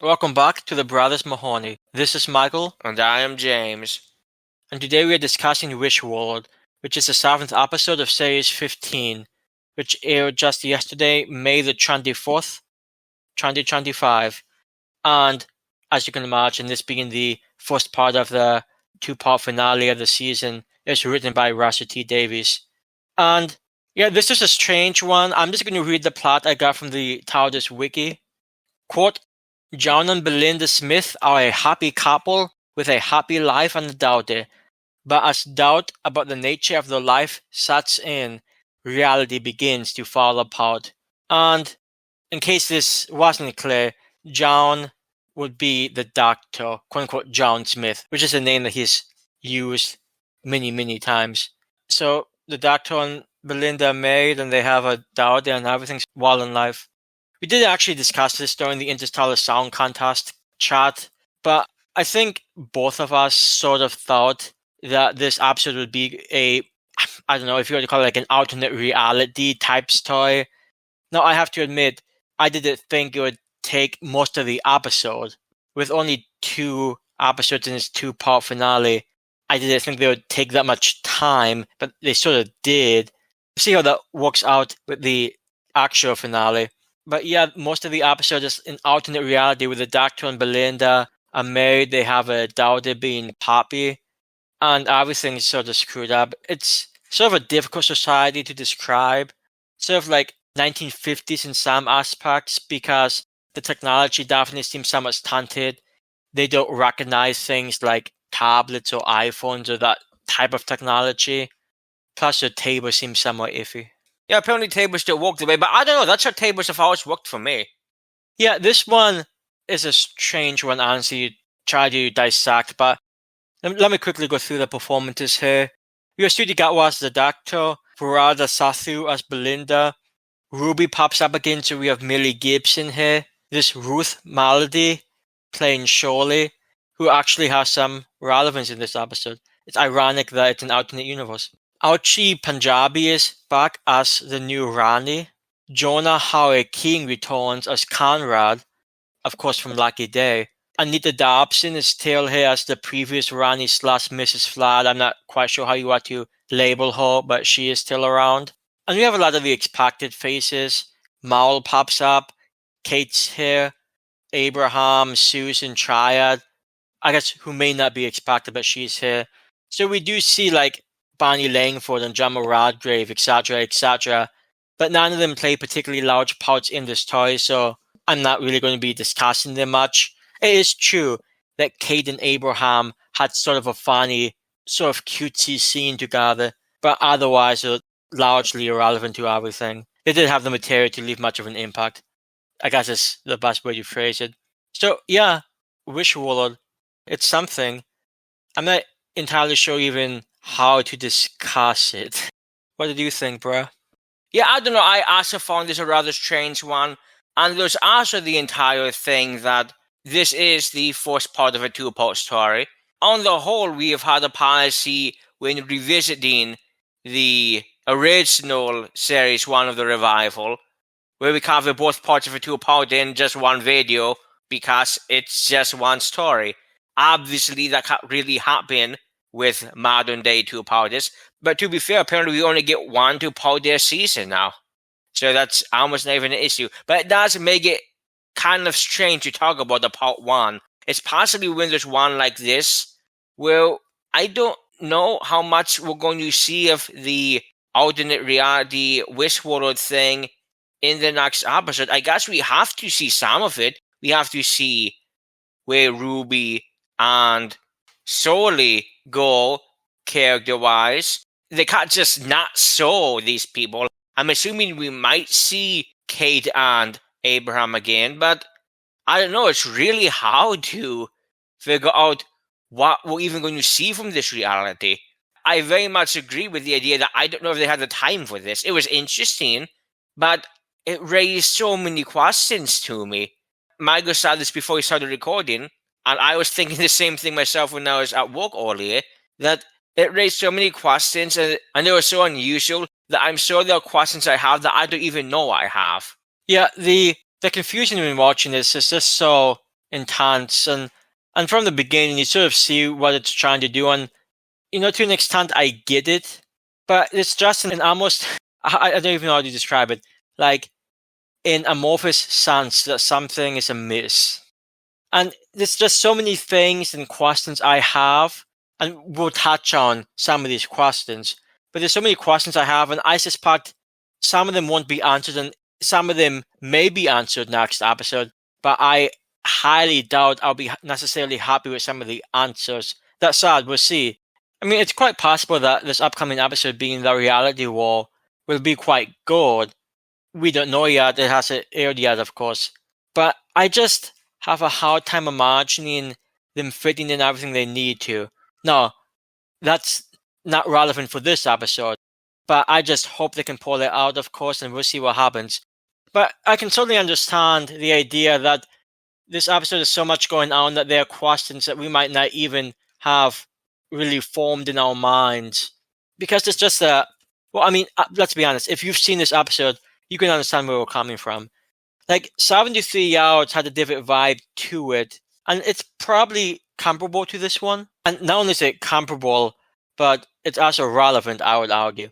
Welcome back to the Brothers Mahoney. This is Michael, And I am James. and today we are discussing Wish World, which is the 7th episode of Series 15, which aired just yesterday, May the 24th, 2025. And as you can imagine, this being the first part of the two-part finale of the season, is written by Russell T Davies. And yeah, this is a strange one. I'm just going to read the plot I got from the TARDIS wiki. Quote, John and Belinda Smith are a happy couple with a happy life undoubted, but as doubt about the nature of their life sets in, reality begins to fall apart. And in case this wasn't clear, John would be the doctor, quote unquote John Smith, which is a name that he's used many times. So the doctor and Belinda are married and they have a daughter and everything's well in life. We did actually discuss this during the Interstellar Sound Contest chat, but I think both of us sort of thought that this episode would be I don't know if you want to call it like an alternate reality type story. Now, I have to admit, I didn't think it would take most of the episode. With only 2 episodes in this 2-part finale, I didn't think they would take that much time, but they sort of did. We'll see how that works out with the actual finale. But yeah, most of the episode is in alternate reality with the Doctor and Belinda are married. They have a daughter being Poppy, and everything's sort of screwed up. It's sort of a difficult society to describe. Sort of like 1950s in some aspects because the technology definitely seems somewhat stunted. They don't recognize things like tablets or iPhones or that type of technology. Plus, the table seems somewhat iffy. Yeah, apparently tables don't work the way, but I don't know. That's how tables have always worked for me. Yeah, this one is a strange one, honestly, to try to dissect, but let me quickly go through the performances here. Ncuti Gatwa as the Doctor, Varada Sethu as Belinda, Ruby pops up again, so we have Millie Gibson here. This Ruth Malady playing Shirley, who actually has some relevance in this episode. It's ironic that it's an alternate universe. Archie Punjabi is back as the new Rani. Jonah Howard King returns as Conrad, of course from Lucky Day. Anita Dobson is still here as the previous Rani / Mrs. Fladd. I'm not quite sure how you want to label her, but she is still around. And we have a lot of the expected faces. Maul pops up, Kate's here, Abraham, Susan, Triad. I guess who may not be expected, but she's here. So we do see like Bonnie Langford and Gemma Radgrave, etc., but none of them play particularly large parts in this story, so I'm not really going to be discussing them much. It is true that Kate and Abraham had sort of a funny, sort of cutesy scene together, but otherwise they're largely irrelevant to everything. They did have the material to leave much of an impact. I guess is the best way to phrase it. So yeah, Wish World, it's something. I'm not entirely sure even how to discuss it. What did you think, bruh? Yeah, I don't know. I also found this a rather strange one. And there's also the entire thing that this is the first part of a 2-part story. On the whole, we have had a policy when revisiting the original series 1 of the revival, where we cover both parts of a 2-part in just one video because it's just one story. Obviously, that can't really happen with modern day 2-parters. But to be fair, apparently we only get 1 2-part a season now. So that's almost not even an issue. But it does make it kind of strange to talk about the part 1. It's possibly when there's one like this, well, I don't know how much we're going to see of the alternate reality Wish World thing in the next episode. I guess we have to see some of it. We have to see where Ruby and Solely go character-wise. They can't just not show these people. I'm assuming we might see Kate and Abraham again, but I don't know. It's really hard to figure out what we're even going to see from this reality. I very much agree with the idea that I don't know if they had the time for this. It was interesting, but it raised so many questions to me. Michael said this before we started recording, and I was thinking the same thing myself when I was at work earlier, that it raised so many questions, and they were so unusual that I'm sure there are questions I have that I don't even know I have. Yeah, the confusion when watching this is just so intense, and from the beginning you sort of see what it's trying to do, and to an extent I get it, but it's just an almost I don't even know how to describe it, like in amorphous sense that something is amiss. And there's just so many things and questions I have, and we'll touch on some of these questions. But there's so many questions I have, and I suspect some of them won't be answered, and some of them may be answered next episode. But I highly doubt I'll be necessarily happy with some of the answers. That said, we'll see. I mean, it's quite possible that this upcoming episode, being the reality war, will be quite good. We don't know yet. It hasn't aired yet, of course. But I just have a hard time imagining them fitting in everything they need to. No, that's not relevant for this episode. But I just hope they can pull it out, of course, and we'll see what happens. But I can totally understand the idea that this episode is so much going on that there are questions that we might not even have really formed in our minds. Because it's just let's be honest. If you've seen this episode, you can understand where we're coming from. Like, 73 Yards had a different vibe to it, and it's probably comparable to this one. And not only is it comparable, but it's also relevant, I would argue.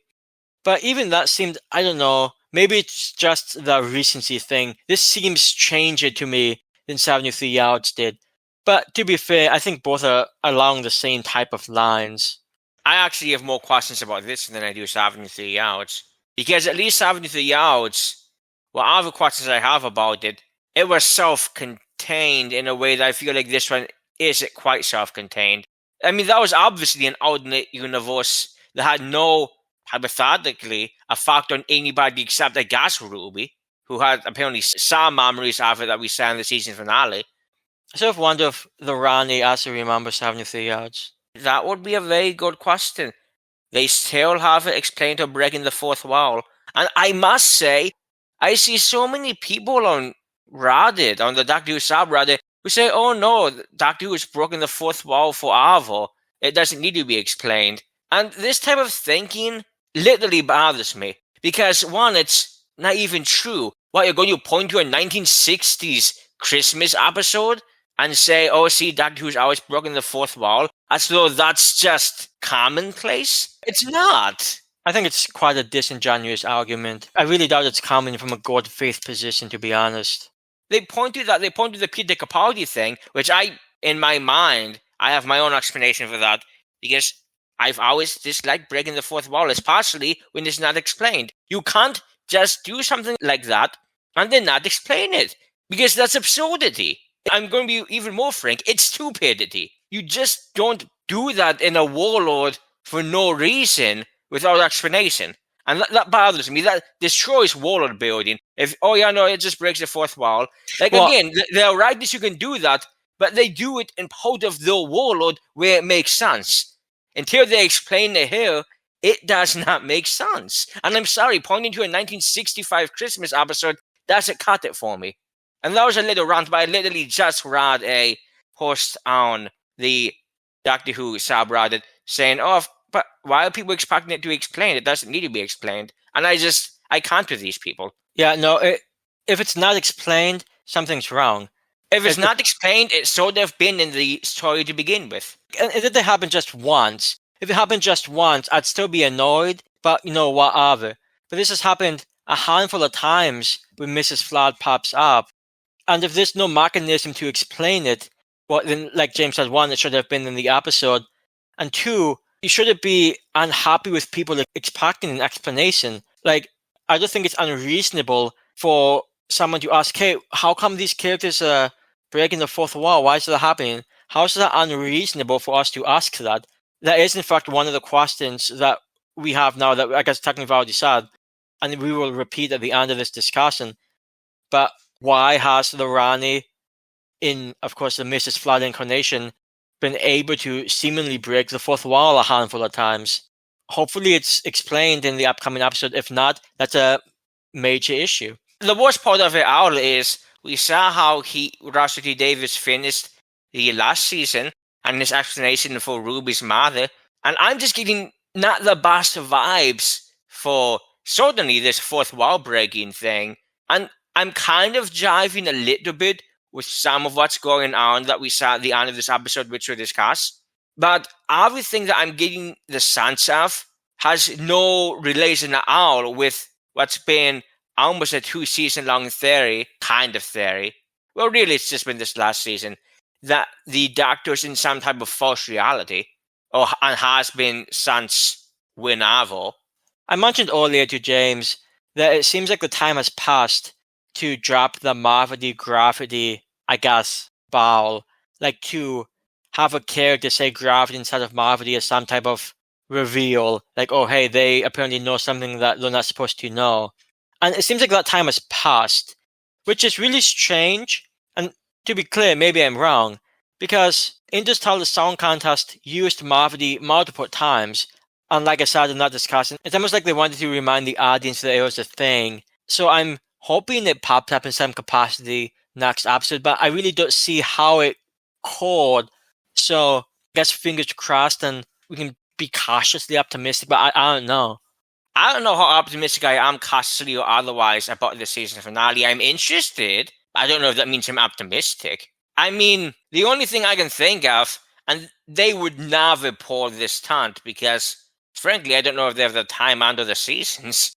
But even that seemed, I don't know, maybe it's just the recency thing. This seems stranger to me than 73 Yards did. But to be fair, I think both are along the same type of lines. I actually have more questions about this than I do 73 Yards. Because at least 73 Yards, well, other questions I have about it, it was self-contained in a way that I feel like this one isn't quite self-contained. I mean, that was obviously an alternate universe that had no, hypothetically, effect on anybody except, I guess, Ruby, who had apparently some memories of it that we saw in the season finale. I sort of wonder if the Rani also remembers 73 Yards. That would be a very good question. They still haven't explained her breaking the fourth wall. And I must say, I see so many people on Reddit, on the Doctor Who subreddit, who say, oh no, Doctor Who has broken the fourth wall forever. It doesn't need to be explained. And this type of thinking literally bothers me. Because one, it's not even true. What, you're going to point to a 1960s Christmas episode and say, oh, see, Doctor Who's always broken the fourth wall, as though that's just commonplace? It's not. I think it's quite a disingenuous argument. I really doubt it's coming from a good faith position, to be honest. They point to the Peter Capaldi thing, which in my mind, I have my own explanation for that, because I've always disliked breaking the fourth wall, especially when it's not explained. You can't just do something like that and then not explain it, because that's absurdity. I'm going to be even more frank, it's stupidity. You just don't do that in a Warlord for no reason without explanation. And that bothers me. That destroys Warlord building. It just breaks the fourth wall. Again, there are writers who can do that, but they do it in part of the Warlord where it makes sense. Until they explain it here, it does not make sense. And I'm sorry, pointing to a 1965 Christmas episode doesn't cut it for me. And that was a little rant, but I literally just read a post on the Doctor Who subreddit saying, but why are people expecting it to be explained? It doesn't need to be explained. And I can't with these people. Yeah, no, if it's not explained, something's wrong. If it's not explained, it should have been in the story to begin with. And it didn't happen just once. If it happened just once, I'd still be annoyed, but whatever. But this has happened a handful of times when Mrs. Flood pops up. And if there's no mechanism to explain it, well, then, like James said, one, it should have been in the episode. And two, you shouldn't be unhappy with people expecting an explanation. Like, I don't think it's unreasonable for someone to ask, hey, how come these characters are breaking the fourth wall? Why is that happening? How is that unreasonable for us to ask that? That is, in fact, one of the questions that we have now that I guess technically already said, and we will repeat at the end of this discussion. But why has the Rani, in, of course, the Mrs. Flood incarnation, been able to seemingly break the fourth wall a handful of times? Hopefully it's explained in the upcoming episode. If not, that's a major issue. The worst part of it all is we saw how Russell T Davies finished the last season and his explanation for Ruby's mother, and I'm just getting not the best vibes for certainly this fourth wall breaking thing. And I'm kind of jiving a little bit with some of what's going on that we saw at the end of this episode, which we'll discuss. But everything that I'm getting the sense of has no relation at all with what's been almost a 2-season-long kind of theory. Well, really, it's just been this last season that the Doctor's in some type of false reality, and has been since whenever. I mentioned earlier to James that it seems like the time has passed to drop the Marvity Gravity, I guess, ball. Like to have a character say gravity instead of Marvity as some type of reveal. Like, oh, hey, they apparently know something that they're not supposed to know. And it seems like that time has passed, which is really strange. And to be clear, maybe I'm wrong, because Interstellar the Song Contest used Marvity multiple times. And like I said in that discussion, it's almost like they wanted to remind the audience that it was a thing. So I'm hoping it pops up in some capacity next episode, but I really don't see how it could. So I guess fingers crossed, and we can be cautiously optimistic, but I don't know. I don't know how optimistic I am, cautiously or otherwise, about the season finale. I'm interested. I don't know if that means I'm optimistic. I mean, the only thing I can think of, and they would never pull this stunt because, frankly, I don't know if they have the time under the seasons.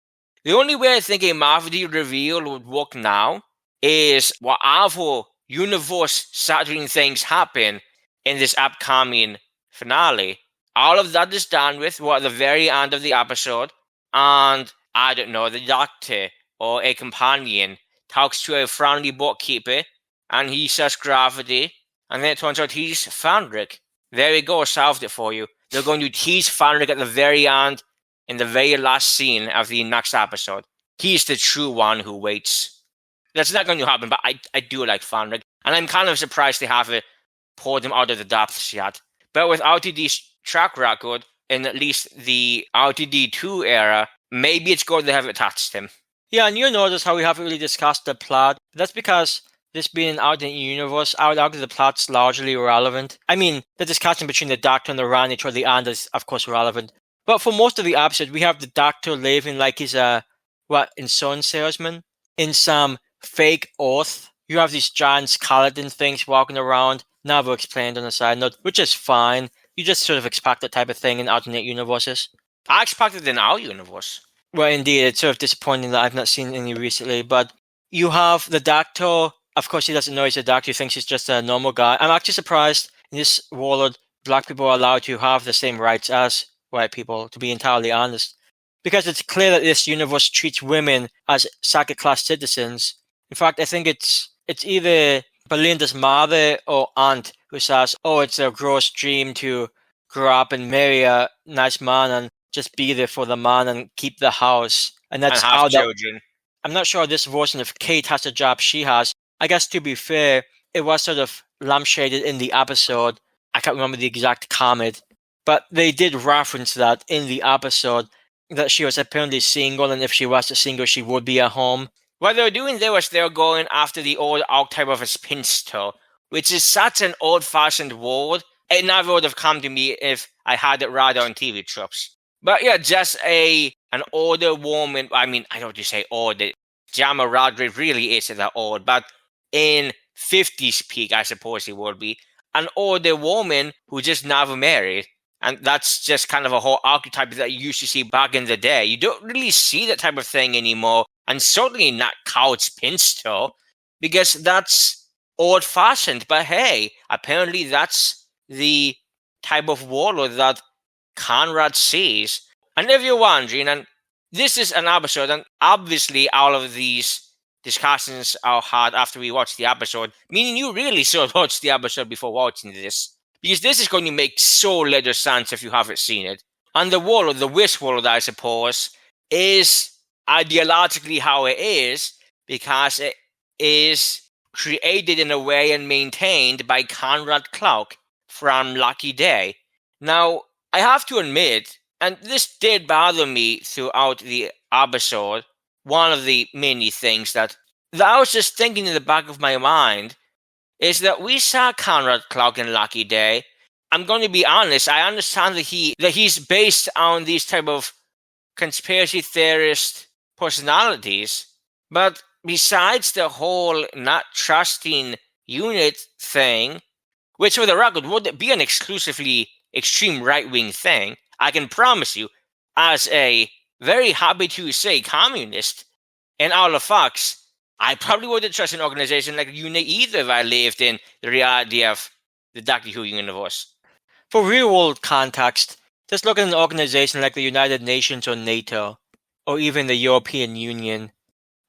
The only way I think a Marvity reveal would work now is whatever universe-shattering things happen in this upcoming finale. All of that is done with at the very end of the episode, and I don't know, the Doctor or a companion talks to a friendly bookkeeper, and he says gravity, and then it turns out he's Fenric. There you go, solved it for you. They're going to tease Fenric at the very end, in the very last scene of the next episode. He's the true one who waits. That's not going to happen, but I do like Fenric, and I'm kind of surprised they haven't pulled him out of the depths yet. But with RTD's track record, in at least the RTD2 era, maybe it's good they haven't touched him. Yeah, and you notice how we haven't really discussed the plot. That's because this being an alternate universe, I would argue the plot's largely irrelevant. I mean, the discussion between the Doctor and the Rani toward the end is, of course, relevant. But for most of the episode, we have the Doctor living like he's a, insurance salesman in some fake Earth. You have these giant skeleton things walking around, never explained on a side note, which is fine. You just sort of expect that type of thing in alternate universes. I expect it in our universe. Well, indeed, it's sort of disappointing that I've not seen any recently, but you have the Doctor. Of course, he doesn't know he's a doctor. He thinks he's just a normal guy. I'm actually surprised in this world, black people are allowed to have the same rights as white people, to be entirely honest. Because it's clear that this universe treats women as second-class citizens. In fact, I think it's either Belinda's mother or aunt who says, oh, it's a gross dream to grow up and marry a nice man and just be there for the man and keep the house. And that's and have children. I'm not sure this version of Kate has the job she has. I guess to be fair, it was sort of lampshaded in the episode. I can't remember the exact comment, but they did reference that in the episode, that she was apparently single, and if she was single, she would be at home. What they were doing there was they were going after the old archetype of a spinster, which is such an old-fashioned word. It never would have come to me if I had it rather on TV tropes. But yeah, just an older woman. I mean, I don't want to say old. Gemma Roderick really isn't that old, but in 50s peak, I suppose it would be, an older woman who just never married. And that's just kind of a whole archetype that you used to see back in the day. You don't really see that type of thing anymore, and certainly not couch spinster, because that's old-fashioned. But hey, apparently that's the type of warlord that Conrad sees. And if you're wondering, and this is an episode, and obviously all of these discussions are had after we watch the episode, meaning you really should watch the episode before watching this, because this is going to make so little sense if you haven't seen it. And the world, the wish world, I suppose, is ideologically how it is, because it is created in a way and maintained by Conrad Clark from Lucky Day. Now, I have to admit, and this did bother me throughout the episode, one of the many things that I was just thinking in the back of my mind is that we saw Conrad Clark in Lucky Day. I'm going to be honest, I understand that he's based on these type of conspiracy theorist personalities, but besides the whole not trusting unit thing, which for the record would be an exclusively extreme right-wing thing, I can promise you, as a very happy to say communist and all the facts, I probably wouldn't trust an organization like UNIT either if I lived in the reality of the Doctor Who universe. For real-world context, just look at an organization like the United Nations or NATO, or even the European Union.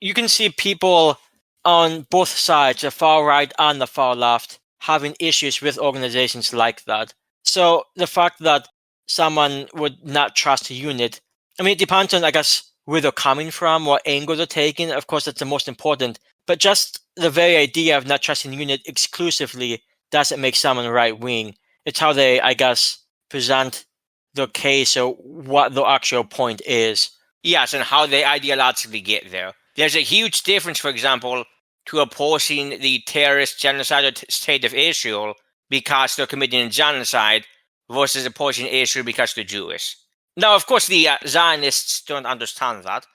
You can see people on both sides, the far right and the far left, having issues with organizations like that. So the fact that someone would not trust a unit, I mean, it depends on, I guess, where they're coming from, what angle they're taking. Of course, that's the most important. But just the very idea of not trusting a unit exclusively doesn't make someone right-wing. It's how they, I guess, present their case or what the actual point is. Yes, and how they ideologically get there. There's a huge difference, for example, to opposing the terrorist genocidal state of Israel because they're committing genocide versus opposing Israel because they're Jewish. Now, of course, the Zionists don't understand that,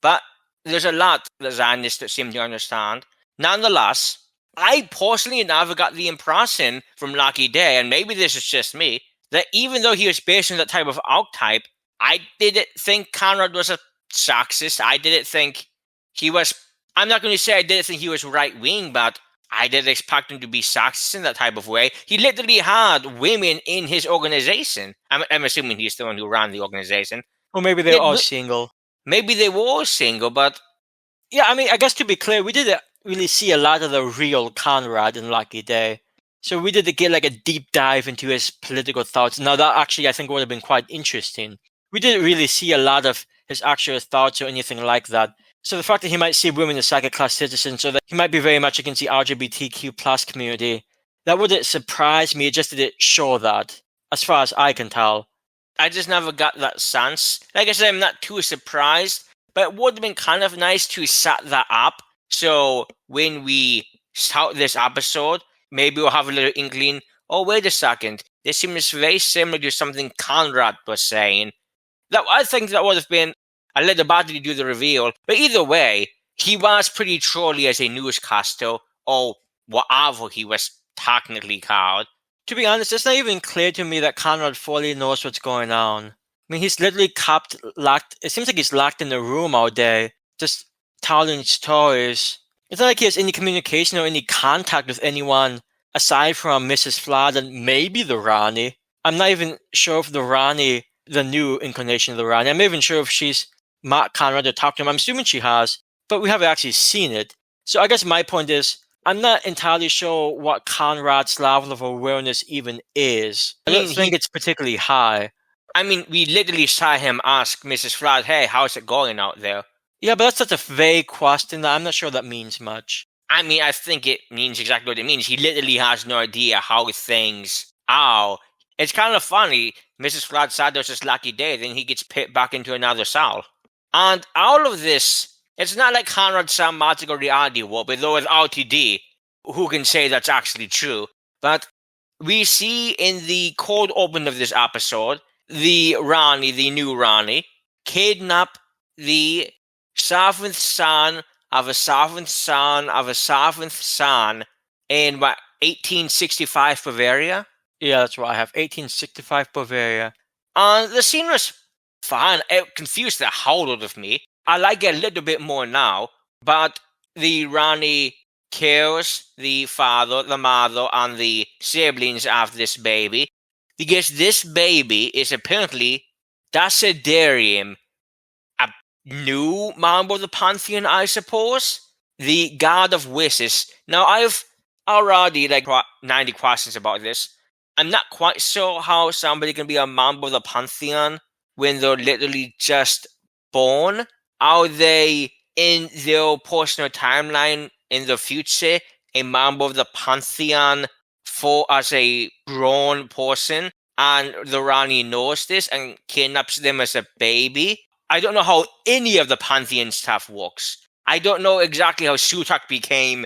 but there's a lot the Zionists that seem to understand. Nonetheless, I personally never got the impression from Lucky Day, and maybe this is just me, that even though he was based on that type of archetype, I didn't think Conrad was a sexist. I didn't think he was, I'm not going to say I didn't think he was right-wing, but I didn't expect him to be sexist in that type of way. He literally had women in his organization. I'm assuming he's the one who ran the organization. Or maybe they're all single. Maybe they were single, but... Yeah, I mean, I guess to be clear, we didn't really see a lot of the real Conrad in Lucky Day. So we didn't get like a deep dive into his political thoughts. Now that actually I think would have been quite interesting. We didn't really see a lot of his actual thoughts or anything like that. So the fact that he might see women as second-class citizens, or that he might be very much against the LGBTQ plus community, that wouldn't surprise me. It just didn't show that, as far as I can tell. I just never got that sense. Like I said, I'm not too surprised, but it would have been kind of nice to set that up. So when we start this episode, maybe we'll have a little inkling, oh, wait a second, this seems very similar to something Conrad was saying. That I think that would have been a little bad to do the reveal. But either way, he was pretty trolly as a newscaster, or whatever he was technically called. To be honest, it's not even clear to me that Conrad fully knows what's going on. I mean, he's literally locked. It seems like he's locked in the room all day, just telling stories. It's not like he has any communication or any contact with anyone aside from Mrs. Flood and maybe the Rani. I'm not even sure if the Rani, the new incarnation of the Rani, I'm not even sure if she's met Conrad or talked to him. I'm assuming she has, but we haven't actually seen it. So I guess my point is, I'm not entirely sure what Conrad's level of awareness even is. I don't think it's particularly high. I mean, we literally saw him ask Mrs. Flood, hey, how's it going out there? Yeah, but that's such a vague question that I'm not sure that means much. I mean, I think it means exactly what it means. He literally has no idea how things are. It's kind of funny. Mrs. Flood said there's this lucky day, then he gets put back into another cell. And all of this, it's not like Conrad's some magical reality warp, though with RTD, who can say that's actually true. But we see in the cold open of this episode, the Rani, the new Rani, kidnap the seventh son of a seventh son of a seventh son in, 1865 Bavaria? Yeah, that's what I have. 1865 Bavaria. The scene was fine. It confused the hell out of me. I like it a little bit more now, but the Rani kills the father, the mother, and the siblings of this baby, because this baby is apparently Desiderium, a new member of the Pantheon, I suppose? The god of wishes. Now, I've already 90 questions about this. I'm not quite sure how somebody can be a member of the Pantheon when they're literally just born. Are they, in their personal timeline in the future, a member of the Pantheon as a grown person, and the Rani knows this and kidnaps them as a baby? I don't know how any of the Pantheon stuff works. I don't know exactly how Sutak became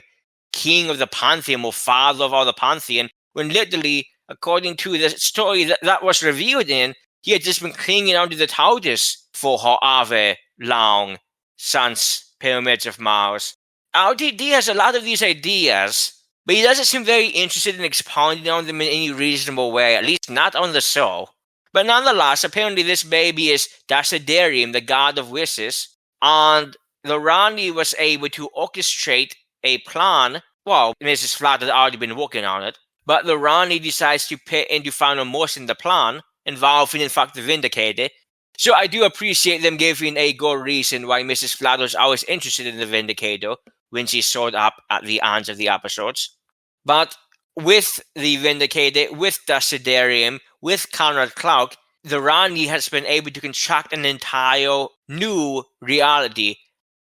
king of the Pantheon or father of all the Pantheon, when literally, according to the story that was revealed in, he had just been clinging onto the TARDIS for however long since Pyramids of Mars. RTD has a lot of these ideas but he doesn't seem very interested in expounding on them in any reasonable way, at least not on the show. But nonetheless, apparently this baby is Dasidarium, the god of wishes, and the Rani was able to orchestrate a plan. Well, Mrs. Flat had already been working on it, but the Rani decides to put into final motion the plan, involving in fact the Vindicator. So I do appreciate them giving a good reason why Mrs. Flat was always interested in the Vindicator when she showed up at the ends of the episodes. But with the Vindicator, with Dasidarium, with Conrad Clark, the Rani has been able to construct an entire new reality.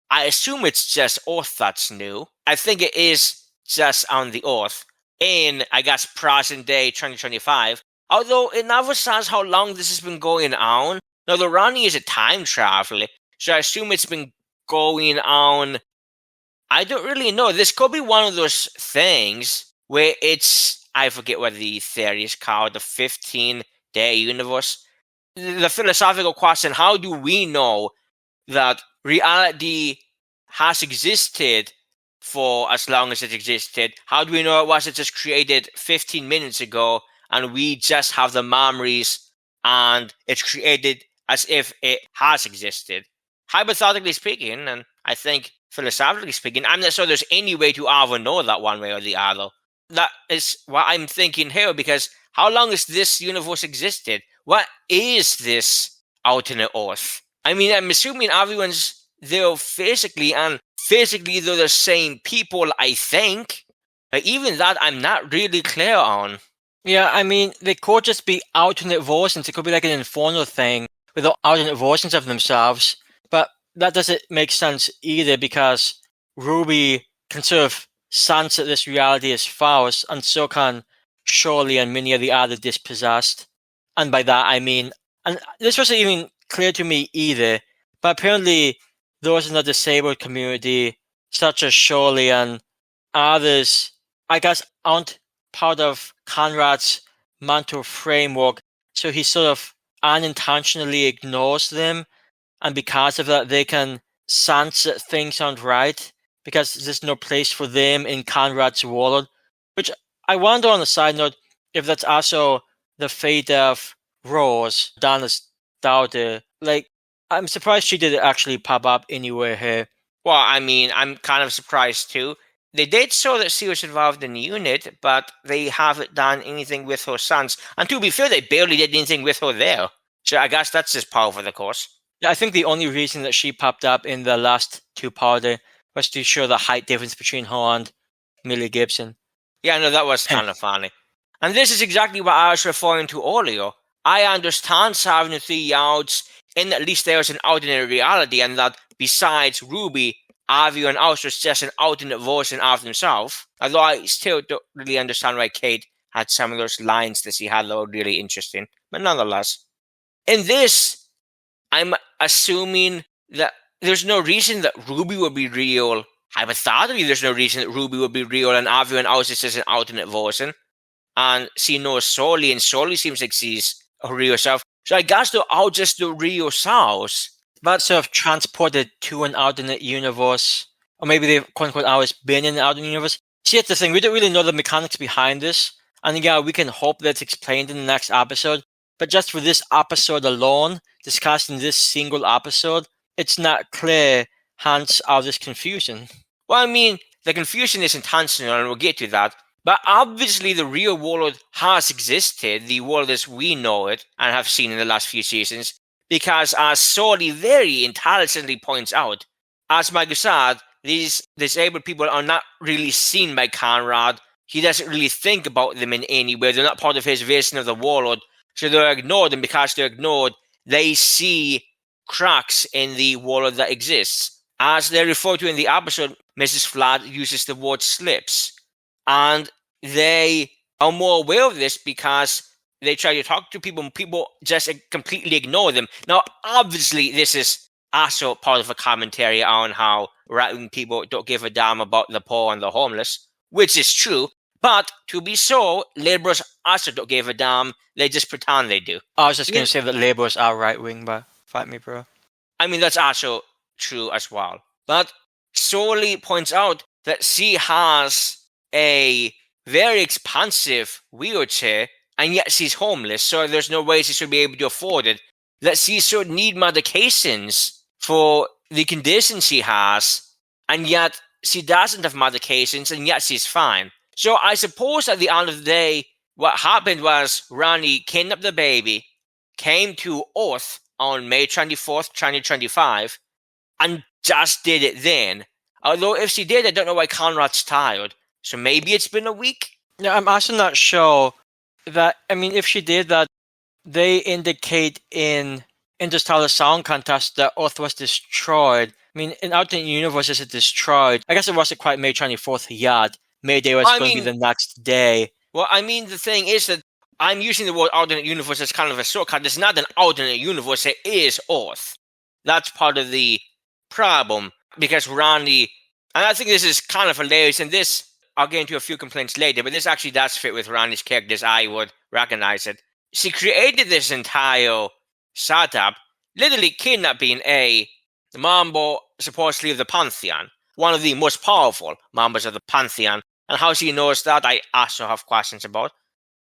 I assume it's just Earth that's new. I think it is just on the Earth in, I guess, present day 2025. Although it never says how long this has been going on. Now, the Rani is a time traveler, so I assume it's been going on. I don't really know. This could be one of those things where it's, I forget what the theory is called, the 15-day universe. The philosophical question, how do we know that reality has existed for as long as it existed? How do we know it wasn't just created 15 minutes ago and we just have the memories and it's created as if it has existed? Hypothetically speaking, and I think philosophically speaking, I'm not sure there's any way to ever know that one way or the other. That is what I'm thinking here, because how long has this universe existed? What is this alternate Earth? I mean, I'm assuming everyone's there physically, and physically they're the same people, I think. But even that, I'm not really clear on. Yeah, I mean, they could just be alternate versions. It could be like an Inferno thing with alternate versions of themselves. But that doesn't make sense either, because Ruby can sort of sense that this reality is false, and so can Shirley and many of the other dispossessed. And by that, I mean, and this wasn't even clear to me either, but apparently those in the disabled community, such as Shirley and others, I guess, aren't part of Conrad's mental framework, so he sort of unintentionally ignores them, and because of that, they can sense that things aren't right, because there's no place for them in Conrad's world. Which I wonder, on a side note, if that's also the fate of Rose, Donna's daughter. Like, I'm surprised she didn't actually pop up anywhere here. Well, I mean, I'm kind of surprised too. They did show that she was involved in the unit, but they haven't done anything with her sons. And to be fair, they barely did anything with her there. So I guess that's just par for the course. Yeah, I think the only reason that she popped up in the last two-parter was to show the height difference between her and Millie Gibson. Yeah, no, that was kind of funny. And this is exactly what I was referring to earlier. I understand 73 yards, and at least there's an alternate reality, and that besides Ruby, Avi and Alice was just an alternate version of themselves. Although I still don't really understand why Kate had some of those lines that she had that were really interesting. But nonetheless, in this, I'm assuming that there's no reason that Ruby would be real. Hypothetically, there's no reason that Ruby would be real and Avi and Alice is just an alternate version. And she knows Shirley, and Shirley seems like she's her real self. So I guess they're all just the real selves. But sort of transported to an alternate universe. Or maybe they've, quote unquote, always been in an alternate universe. See, that's the thing. We don't really know the mechanics behind this. And yeah, we can hope that it's explained in the next episode. But just for this episode alone, discussing this single episode, it's not clear, hence all this confusion. Well, I mean, the confusion is intentional, and we'll get to that. But obviously, the real world has existed, the world as we know it and have seen in the last few seasons, because as Shirley very intelligently points out, as Michael said, these disabled people are not really seen by Conrad. He doesn't really think about them in any way. They're not part of his vision of the world, so they're ignored, and because they're ignored, they see cracks in the world that exists. As they refer to in the episode, Mrs. Flatt uses the word slips. And they are more aware of this because they try to talk to people and people just completely ignore them. Now, obviously, this is also part of a commentary on how right-wing people don't give a damn about the poor and the homeless, which is true. But to be so, laborers also don't give a damn. They just pretend they do. I was just going to say that laborers are right-wing, but fight me, bro. I mean, that's also true as well. But Shirley points out that she has a very expensive wheelchair, and yet she's homeless, so there's no way she should be able to afford it. That she should need medications for the condition she has, and yet she doesn't have medications, and yet she's fine. So I suppose at the end of the day, what happened was Rani kidnapped the baby, came to Earth on May 24th, 2025, and just did it then. Although if she did, I don't know why Conrad's tired. So maybe it's been a week? Yeah, I'm also not sure that, I mean, if she did that, they indicate in Interstellar Sound Contest that Earth was destroyed. I mean, in alternate universes, it's destroyed. I guess it wasn't quite May 24th yet. May Day was going to be the next day. Well, I mean, the thing is that I'm using the word alternate universe as kind of a shortcut. It's not an alternate universe, it is Earth. That's part of the problem, because Rani, and I think this is kind of hilarious, and this, I'll get into a few complaints later, but this actually does fit with Rani's character, I would recognize it. She created this entire setup, literally kidnapping a member, supposedly of the Pantheon, one of the most powerful members of the Pantheon, and how she knows that, I also have questions about.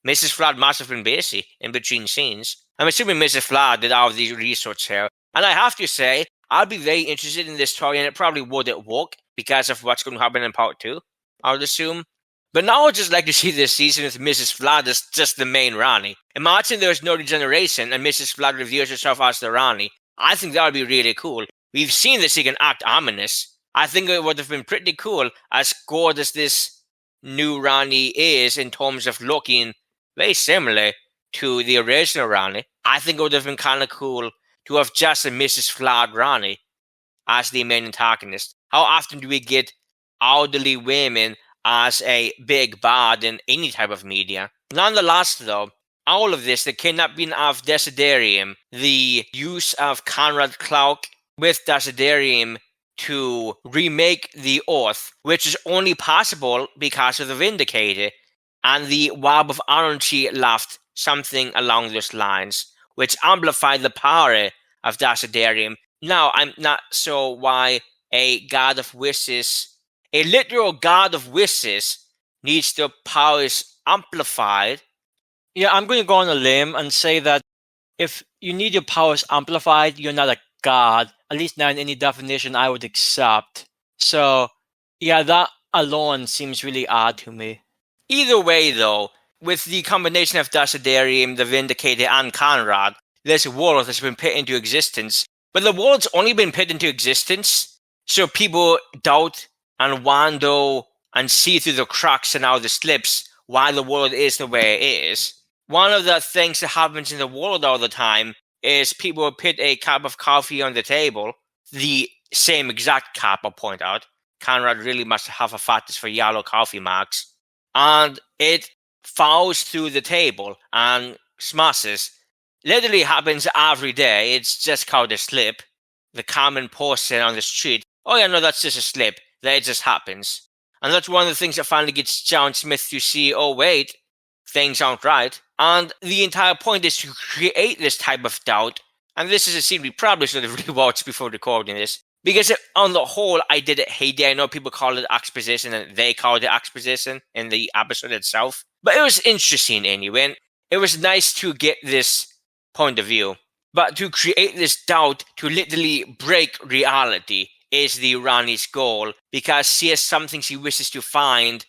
Mrs. Flood must have been busy in between scenes. I'm assuming Mrs. Flood did all of the research here, and I have to say, I'd be very interested in this story, and it probably wouldn't work because of what's going to happen in part 2, I would assume. But now I'd just like to see this season with Mrs. Flood as just the main Rani. Imagine there's no regeneration and Mrs. Flood reveals herself as the Rani. I think that would be really cool. We've seen that she can act ominous. I think it would have been pretty cool, as good as this new Rani is in terms of looking very similar to the original Rani. I think it would have been kind of cool to have just a Mrs. Flood Rani as the main antagonist. How often do we get elderly women as a big bad in any type of media? Nonetheless, though, all of this, the kidnapping of Desiderium, the use of Conrad Clark with Desiderium to remake the Earth, which is only possible because of the Vindicator, and the web of energy left, something along those lines, which amplified the power of Desiderium. Now, I'm not sure why a god of wishes, a literal god of wishes, needs their powers amplified. Yeah, I'm going to go on a limb and say that if you need your powers amplified, you're not a god. At least not in any definition I would accept. So, yeah, that alone seems really odd to me. Either way, though, with the combination of Desiderium, the Vindicator, and Conrad, this world has been put into existence. But the world's only been put into existence so people doubt and wonder and see through the cracks and all the slips why the world is the way it is. One of the things that happens in the world all the time is people will put a cup of coffee on the table, the same exact cup, I'll point out. Conrad really must have a fetish for yellow coffee mugs. And it falls through the table and smashes. Literally happens every day. It's just called a slip. The common person on the street, oh yeah, no, that's just a slip. That it just happens. And that's one of the things that finally gets John Smith to see, oh wait, things aren't right. And the entire point is to create this type of doubt. And this is a scene we probably should have rewatched before recording this. Because on the whole, I did it heyday. I know people call it exposition, and they called it exposition in the episode itself. But it was interesting anyway. And it was nice to get this point of view. But to create this doubt, to literally break reality, is the Rani's goal, because she has something she wishes to find.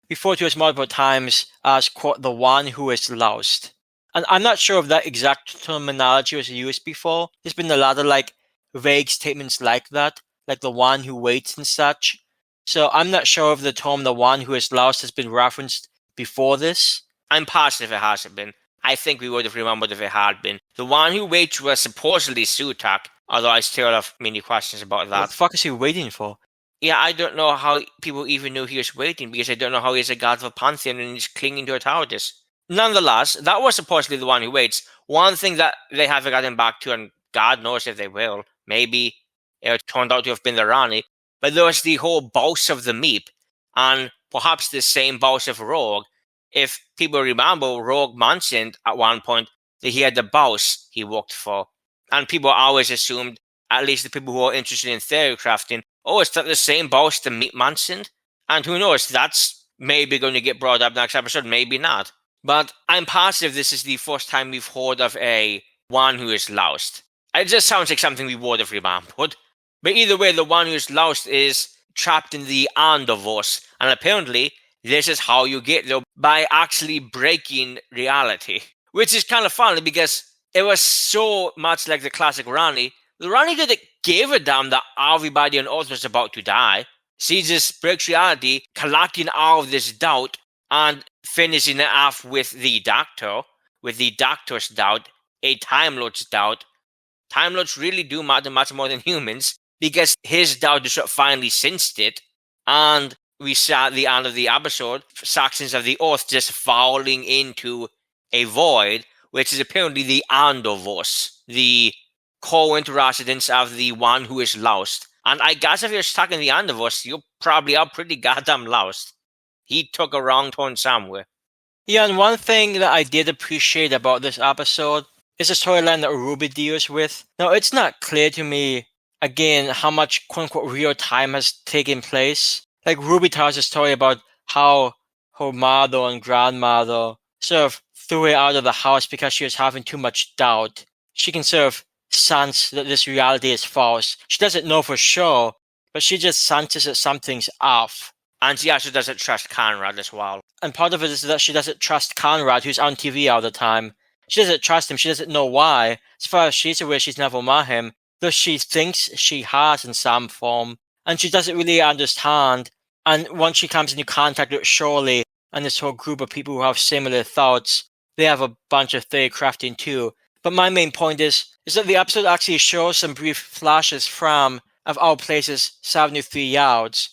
Referred to as multiple times as, quote, the one who is lost. And I'm not sure if that exact terminology was used before. There's been a lot of vague statements like that, like the one who waits and such. So I'm not sure if the term the one who is lost has been referenced before this. I'm positive it hasn't been. I think we would have remembered if it had been. The one who waits was supposedly Sutak, although I still have many questions about that. What the fuck is he waiting for? Yeah, I don't know how people even knew he was waiting, because I don't know how he's a god of a pantheon and he's clinging to a TARDIS. Nonetheless, that was supposedly the one who waits. One thing that they haven't gotten back to, and God knows if they will, maybe it turned out to have been the Rani, but there was the whole boss of the Meep, and perhaps the same boss of Rogue. If people remember, Rogue mentioned at one point that he had the boss he worked for, and people always assumed, at least the people who are interested in theory crafting, oh, is that the same boss the Meep mentioned? And who knows, that's maybe going to get brought up next episode, maybe not. But I'm positive this is the first time we've heard of a one who is lost. It just sounds like something we would have remembered. But either way, the one who is lost is trapped in the Underverse, and apparently this is how you get there, by actually breaking reality. Which is kind of funny because it was so much like the classic Rani. The Rani didn't give a damn that everybody on Earth was about to die. She just breaks reality, collecting all of this doubt and finishing it off with the Doctor, with the Doctor's doubt, a Time Lord's doubt. Time Lords really do matter much more than humans because his doubt is what finally cinched it. And we saw at the end of the episode sections of the Earth just falling into a void, which is apparently the Underverse, the current residence of the one who is lost. And I guess if you're stuck in the Underverse, you probably are pretty goddamn lost. He took a wrong turn somewhere. Yeah, and one thing that I did appreciate about this episode is the storyline that Ruby deals with. Now, it's not clear to me, again, how much quote-unquote real time has taken place. Like, Ruby tells a story about how her mother and grandmother sort of threw her out of the house because she was having too much doubt. She can sort of sense that this reality is false. She doesn't know for sure, but she just senses that something's off. And she also doesn't trust Conrad as well. And part of it is that she doesn't trust Conrad, who's on TV all the time. She doesn't trust him. She doesn't know why. As far as she's aware, she's never met him, though she thinks she has in some form. And she doesn't really understand. And once she comes into contact with Shirley and this whole group of people who have similar thoughts, they have a bunch of theory crafting too. But my main point is that the episode actually shows some brief flashes from, of all places, 73 Yards.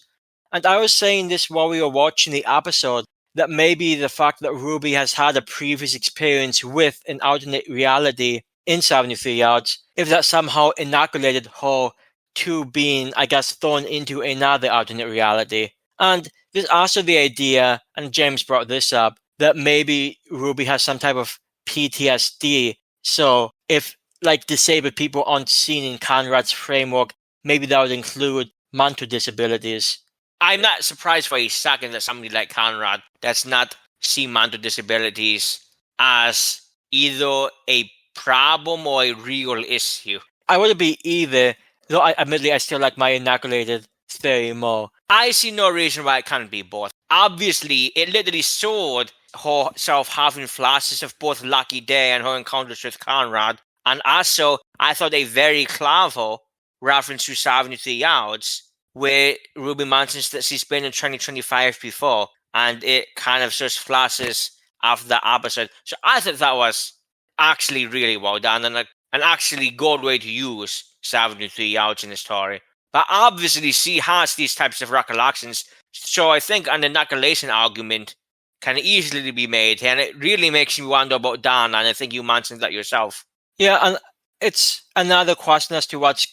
And I was saying this while we were watching the episode, that maybe the fact that Ruby has had a previous experience with an alternate reality in 73 Yards, if that somehow inoculated her to being, I guess, thrown into another alternate reality. And there's also the idea, and James brought this up, that maybe Ruby has some type of PTSD. So if, like, disabled people aren't seen in Conrad's framework, maybe that would include mental disabilities. I'm not surprised for a second that somebody like Conrad does not see mental disabilities as either a problem or a real issue. I wouldn't be either, though admittedly I still like my inoculated theory more. I see no reason why it can't be both. Obviously, it literally showed herself having flashes of both Lucky Day and her encounters with Conrad, and also I thought a very clever reference to 73 Yards, where Ruby mentions that she's been in 2025 before, and it kind of just flashes after that episode. So I thought that was actually really well done, and an actually good way to use 73 Yards in the story. But obviously she has these types of recollections, so I think an inoculation argument can easily be made, and it really makes me wonder about Dana, and I think you mentioned that yourself. Yeah, and it's another question as to what's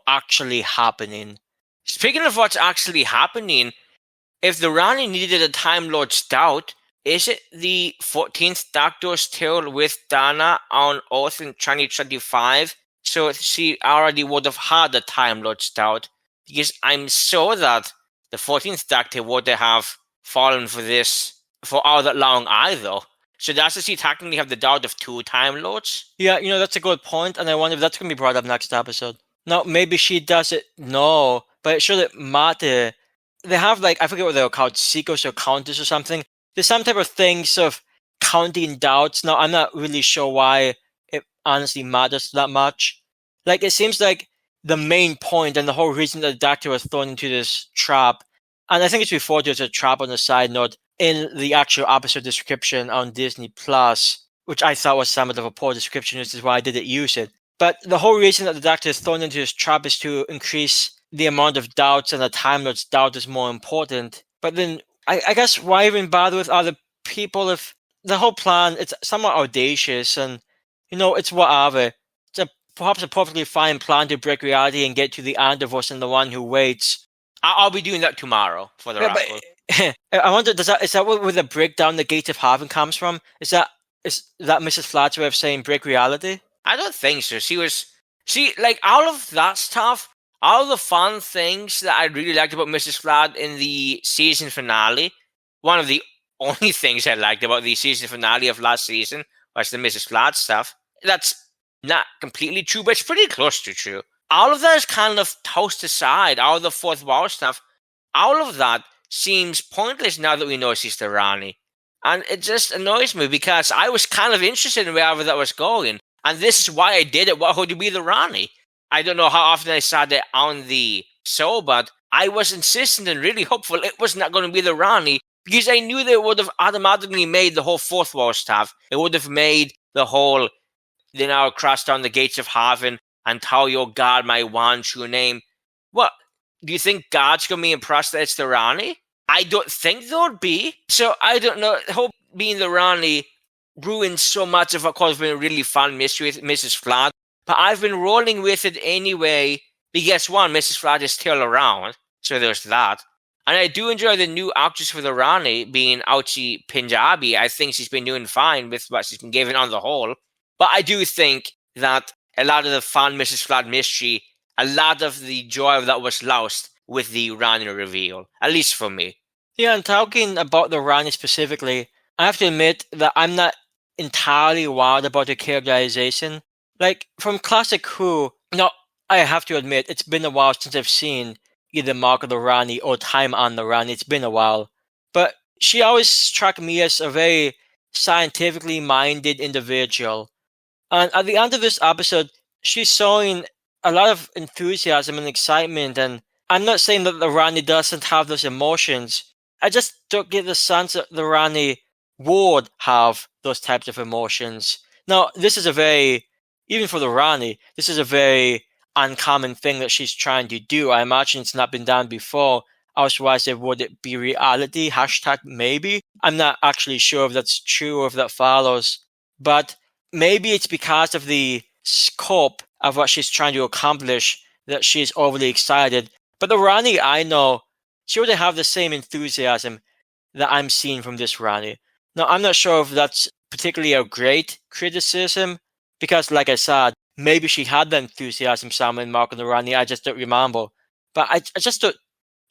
actually happening. Speaking of what's actually happening, if the Rani needed a Time Lord's doubt, is it the 14th Doctor still with Dana on Earth in 2025? So she already would have had a Time Lord's doubt, because I'm sure that the 14th Doctor would have fallen for this for all that long either. So does she technically have the doubt of two Time Lords? Yeah, that's a good point, and I wonder if that's going to be brought up next episode. Now, maybe she doesn't know, but it shouldn't matter. They have, I forget what they're called, seekers or counters or something. There's some type of things of counting doubts. Now, I'm not really sure why it honestly matters that much. It seems like the main point and the whole reason that the Doctor was thrown into this trap, and I think it's referred to as a trap on the side note in the actual episode description on Disney Plus, which I thought was somewhat of a poor description, which is why I didn't use it. But the whole reason that the Doctor is thrown into this trap is to increase the amount of doubts, and the Time Lord's doubt is more important. But then, I guess, why even bother with other people if the whole plan, it's somewhat audacious, and, it's whatever. It's perhaps a perfectly fine plan to break reality and get to the Underverse and the one who waits. I'll be doing that tomorrow for the record. I wonder, is that where the breakdown the Gate of Heaven comes from? Is that Mrs. Flatt's way of saying break reality? I don't think so. All of that stuff, all of the fun things that I really liked about Mrs. Flatt in the season finale, one of the only things I liked about the season finale of last season was the Mrs. Flat stuff. That's not completely true, but it's pretty close to true. All of that is kind of tossed aside. All of the fourth wall stuff, all of that seems pointless now that we know she's the Rani. And it just annoys me because I was kind of interested in wherever that was going. And this is why I did it. What would be the Rani? I don't know how often I said it on the show, but I was insistent and really hopeful it was not going to be the Rani because I knew they would have automatically made the whole fourth wall stuff. It would have made the whole, they now cross down the gates of heaven and tell your God my one true name. What? Do you think God's going to be impressed that it's the Rani? I don't think they would be. So I don't know. Hope being the Rani ruined so much of what could have been a really fun mystery with Mrs. Flat. But I've been rolling with it anyway. Because one, Mrs. Flat is still around. So there's that. And I do enjoy the new actress for the Rani being Auchi Punjabi. I think she's been doing fine with what she's been given on the whole. But I do think that a lot of the fun Mrs. Flat mystery, a lot of the joy of that was lost with the Rani reveal. At least for me. Yeah, and talking about the Rani specifically, I have to admit that I'm not entirely wild about the characterization. Like, from classic Who, I have to admit, it's been a while since I've seen either Mark of the Rani or Time on the Rani. It's been a while. But she always struck me as a very scientifically minded individual. And at the end of this episode, she's showing a lot of enthusiasm and excitement. And I'm not saying that the Rani doesn't have those emotions. I just don't get the sense that the Rani would have those types of emotions. Now, this is even for the Rani, this is a very uncommon thing that she's trying to do. I imagine it's not been done before. Otherwise, would it be reality? # maybe. I'm not actually sure if that's true or if that follows. But maybe it's because of the scope of what she's trying to accomplish that she's overly excited. But the Rani I know, she would have the same enthusiasm that I'm seeing from this Rani. Now, I'm not sure if that's particularly a great criticism, because like I said, maybe she had the enthusiasm somewhere in Mark and the Rani, I just don't remember. But I just don't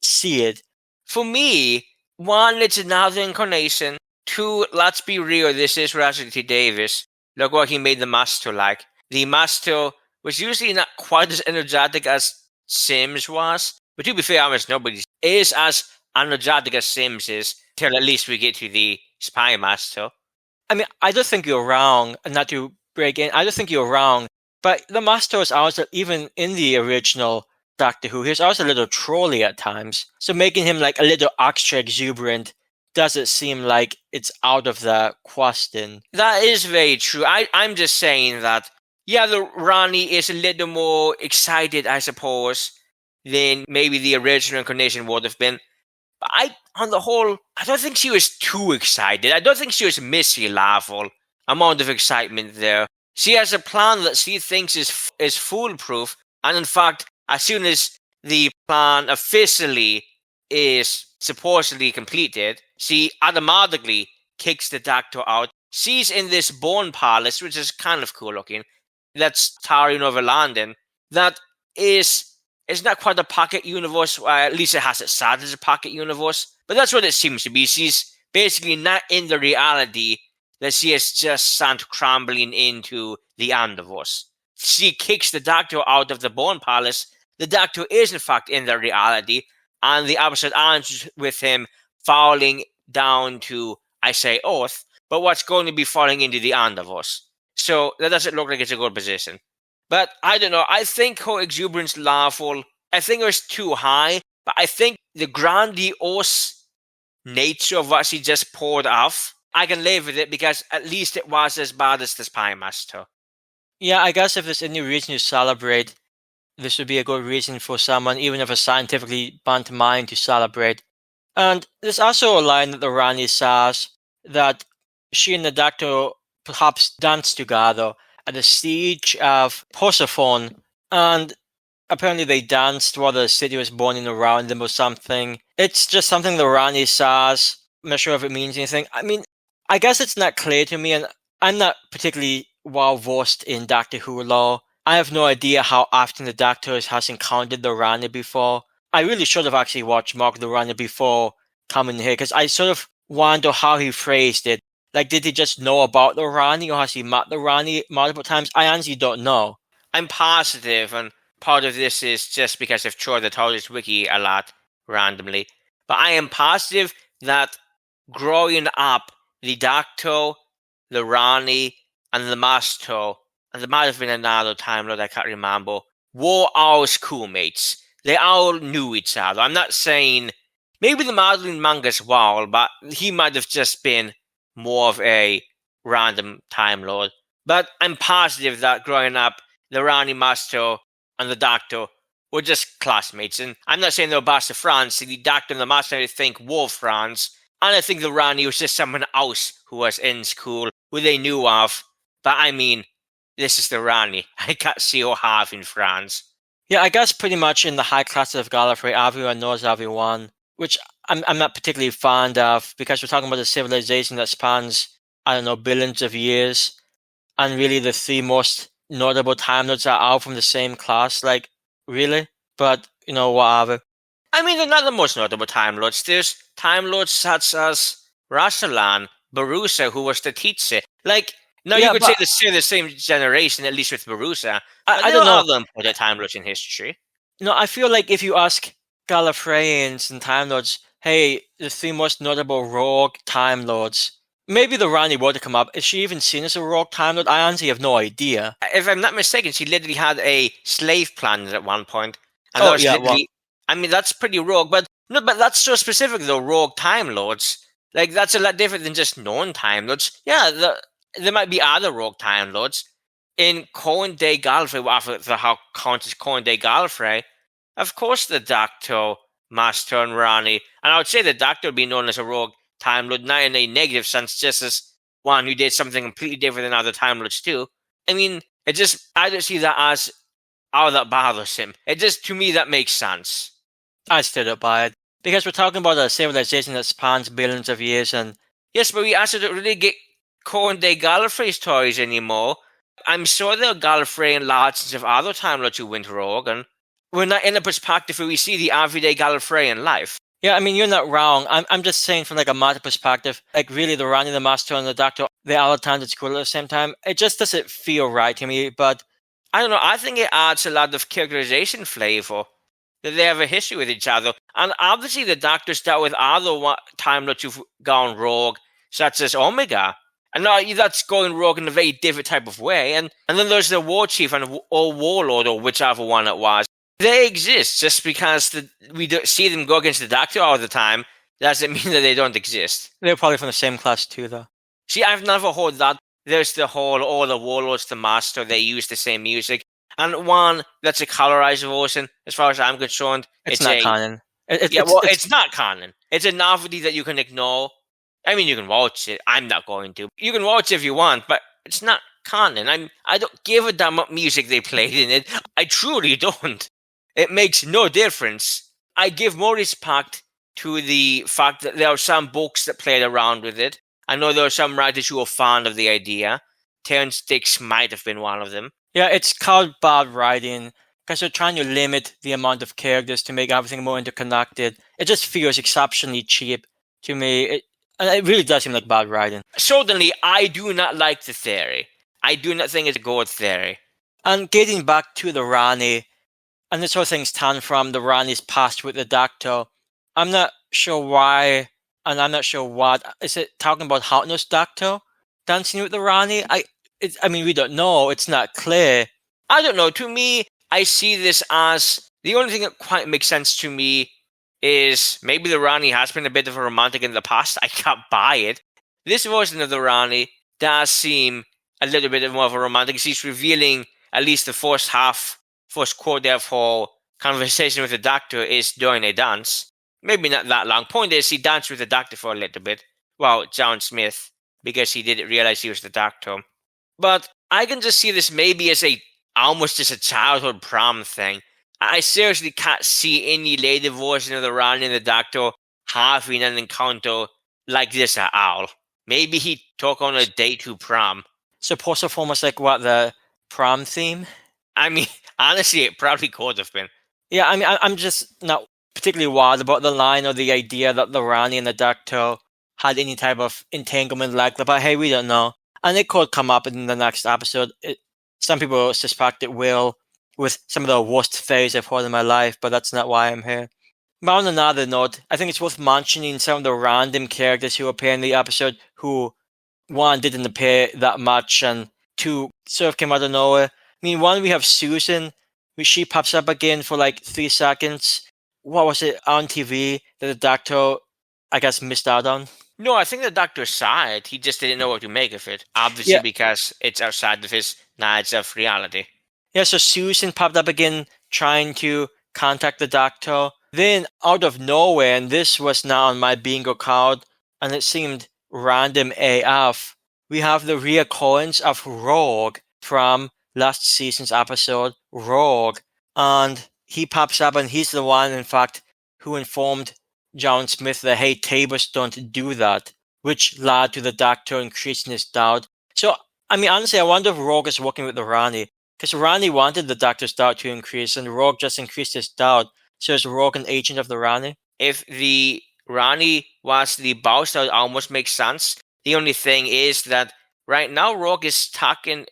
see it. For me, one, it's another incarnation. Two, let's be real, this is Russell T Davies. Look what he made the Master like. The Master was usually not quite as energetic as Sims was. But to be fair, almost nobody is as energetic as Sims is, till at least we get to the Spy Master. I mean, I don't think you're wrong, not to break in, I don't think you're wrong, but the Master is also, even in the original Doctor Who, he's also a little trolly at times. So making him like a little extra exuberant doesn't seem like it's out of the question. That is very true. I'm just saying that, yeah, the Rani is a little more excited, I suppose, than maybe the original incarnation would have been. But on the whole, I don't think she was too excited. I don't think she was Missy level amount of excitement there. She has a plan that she thinks is foolproof, and in fact, as soon as the plan officially is supposedly completed, she automatically kicks the Doctor out. She's in this bone palace, which is kind of cool looking. That's towering over London. That is not quite a pocket universe, or at least it has it sad as a pocket universe, but that's what it seems to be. She's basically not in the reality that she is just sent crumbling into the Underverse. She kicks the Doctor out of the Bone Palace. The Doctor is in fact in the reality, and the episode ends with him falling down to, I say Earth, but what's going to be falling into the Underverse. So that doesn't look like it's a good position. But I don't know, I think her exuberance level, I think it was too high, but I think the grandiose nature of what she just poured off, I can live with it because at least it was as bad as the Spy Master. Yeah, I guess if there's any reason to celebrate, this would be a good reason for someone, even of a scientifically bent mind, to celebrate. And there's also a line that the Rani says that she and the Doctor perhaps danced together at the siege of Persephone, and apparently they danced while the city was burning around them or something. It's just something the Rani says. I'm not sure if it means anything. I mean, I guess it's not clear to me, and I'm not particularly well versed in Doctor Who lore. I have no idea how often the Doctor has encountered the Rani before. I really should have actually watched Mark the Rani before coming here, because I sort of wonder how he phrased it. Like, did he just know about the Rani, or has he met the Rani multiple times? I honestly don't know. I'm positive, and part of this is just because I've tried the TARDIS wiki a lot randomly, but I am positive that growing up, the Doctor, the Rani, and the Master, and there might have been another Time Lord I can't remember, were all schoolmates. They all knew each other. I'm not saying maybe the Madeline manga as well, but he might have just been more of a random Time Lord. But I'm positive that growing up, the Rani Master and the Doctor were just classmates. And I'm not saying they were best of friends. The Doctor and the Master, I think, were friends. And I think the Rani was just someone else who was in school, who they knew of. But I mean, this is the Rani. I can't see her having friends. Yeah, I guess pretty much in the high class of Gallifrey, everyone knows everyone, which I'm not particularly fond of, because we're talking about a civilization that spans, I don't know, billions of years, and really the three most notable Time Lords are all from the same class. Like, really? But, whatever. I mean, they're not the most notable Time Lords. There's Time Lords such as Rassilon, Barusa, who was the teacher. Like, no, Yeah, you could but say they're the same generation, at least with Barusa. I don't know. Other important Time Lords in history. No, I feel like if you ask Gallifreyans and Time Lords, hey, the three most notable rogue Time Lords, maybe the Rani would come up. Is she even seen as a rogue Time Lord? I honestly have no idea. If I'm not mistaken, she literally had a slave planet at one point. And Oh, that was yeah, well, literally, I mean, that's pretty rogue, but no, but that's so specific though, rogue Time Lords. Like, that's a lot different than just known Time Lords. Yeah, there might be other rogue Time Lords. In current day Gallifrey, after how counts as current day Gallifrey, of course the Doctor, Master, and Rani, and I would say the Doctor would be known as a rogue Time Lord, not in a negative sense, just as one who did something completely different than other Time Lords too. I mean, I don't see that as all that bothers him. It just, to me, that makes sense. I still don't buy it. Because we're talking about a civilization that spans billions of years, and yes, but we also don't really get current day Gallifrey stories anymore. I'm sure there are Gallifreyan lads of other Time Lords who went rogue, and we're not in a perspective where we see the everyday Gallifreyan life. yeah, I mean, you're not wrong. I'm just saying from like a meta perspective, like really the Rani, the Master, and the Doctor, they all attended school at the same time. It just doesn't feel right to me, but I don't know, I think it adds a lot of characterization flavor that they have a history with each other. And obviously the Doctor's dealt with other Time Lords who've gone rogue, such as Omega. And now that's going rogue in a very different type of way. And then there's the War Chief or Warlord, or whichever one it was. They exist. Just because we don't see them go against the Doctor all the time doesn't mean that they don't exist. they're probably from the same class too, though. See, I've never heard that. There's the whole, all the Warlords, the Master, they use the same music. And one that's a colorized version, as far as I'm concerned. It's not canon. It's not canon. It's a novelty that you can ignore. I mean, you can watch it. I'm not going to. You can watch it if you want, but it's not canon. I don't give a damn what music they played in it. I truly don't. It makes no difference. I give more respect to the fact that there are some books that played around with it. I know there are some writers who are fond of the idea. Terrence Dicks might have been one of them. Yeah, it's called bad writing because they're trying to limit the amount of characters to make everything more interconnected. It just feels exceptionally cheap to me. It really does seem like bad writing. Certainly, I do not like the theory. I do not think it's a good theory. And getting back to the Rani, and this whole thing stemmed from the Rani's past with the Doctor. I'm not sure why, and I'm not sure what. Is it talking about Hartnell's Doctor dancing with the Rani? I mean, we don't know. It's not clear. I don't know. To me, I see this as the only thing that quite makes sense to me is maybe the Rani has been a bit of a romantic in the past. I can't buy it. This version of the Rani does seem a little bit more of a romantic. She's revealing at least the first quote of her conversation with the Doctor is during a dance. Maybe not that long. Point is, she danced with the Doctor for a little bit. Well, John Smith, because he didn't realize he was the Doctor. But I can just see this maybe as almost just a childhood prom thing. I seriously can't see any later version of the Rani and the Doctor having an encounter like this at all. Maybe he took on a date to prom. Supposed to form as like what, the prom theme? I mean, honestly, it probably could have been. Yeah, I mean, I'm just not particularly wild about the line or the idea that the Rani and the Doctor had any type of entanglement like that, but hey, we don't know. And it could come up in the next episode. Some people suspect it will, with some of the worst fairies I've heard in my life, but that's not why I'm here. But on another note, I think it's worth mentioning some of the random characters who appear in the episode who, one, didn't appear that much, and two, sort of came out of nowhere. I mean, one, we have Susan, who she pops up again for like 3 seconds. What was it on TV that the doctor, I guess, missed out on? No, I think the doctor saw it. He just didn't know what to make of it. Obviously, because it's outside of his knowledge of reality. Yeah, so Susan popped up again trying to contact the doctor. Then, out of nowhere, and this was not on my bingo card, and it seemed random AF, we have the reoccurrence of Rogue from last season's episode, Rogue. And he pops up, and he's the one, in fact, who informed John Smith that, hey, tables don't do that, which led to the doctor increasing his doubt. So, I mean, honestly, I wonder if Rogue is working with the Rani, because Rani wanted the doctor's doubt to increase, and Rogue just increased his doubt. So is Rogue an agent of the Rani? If the Rani was the boss, that almost makes sense. The only thing is that right now Rogue is stuck in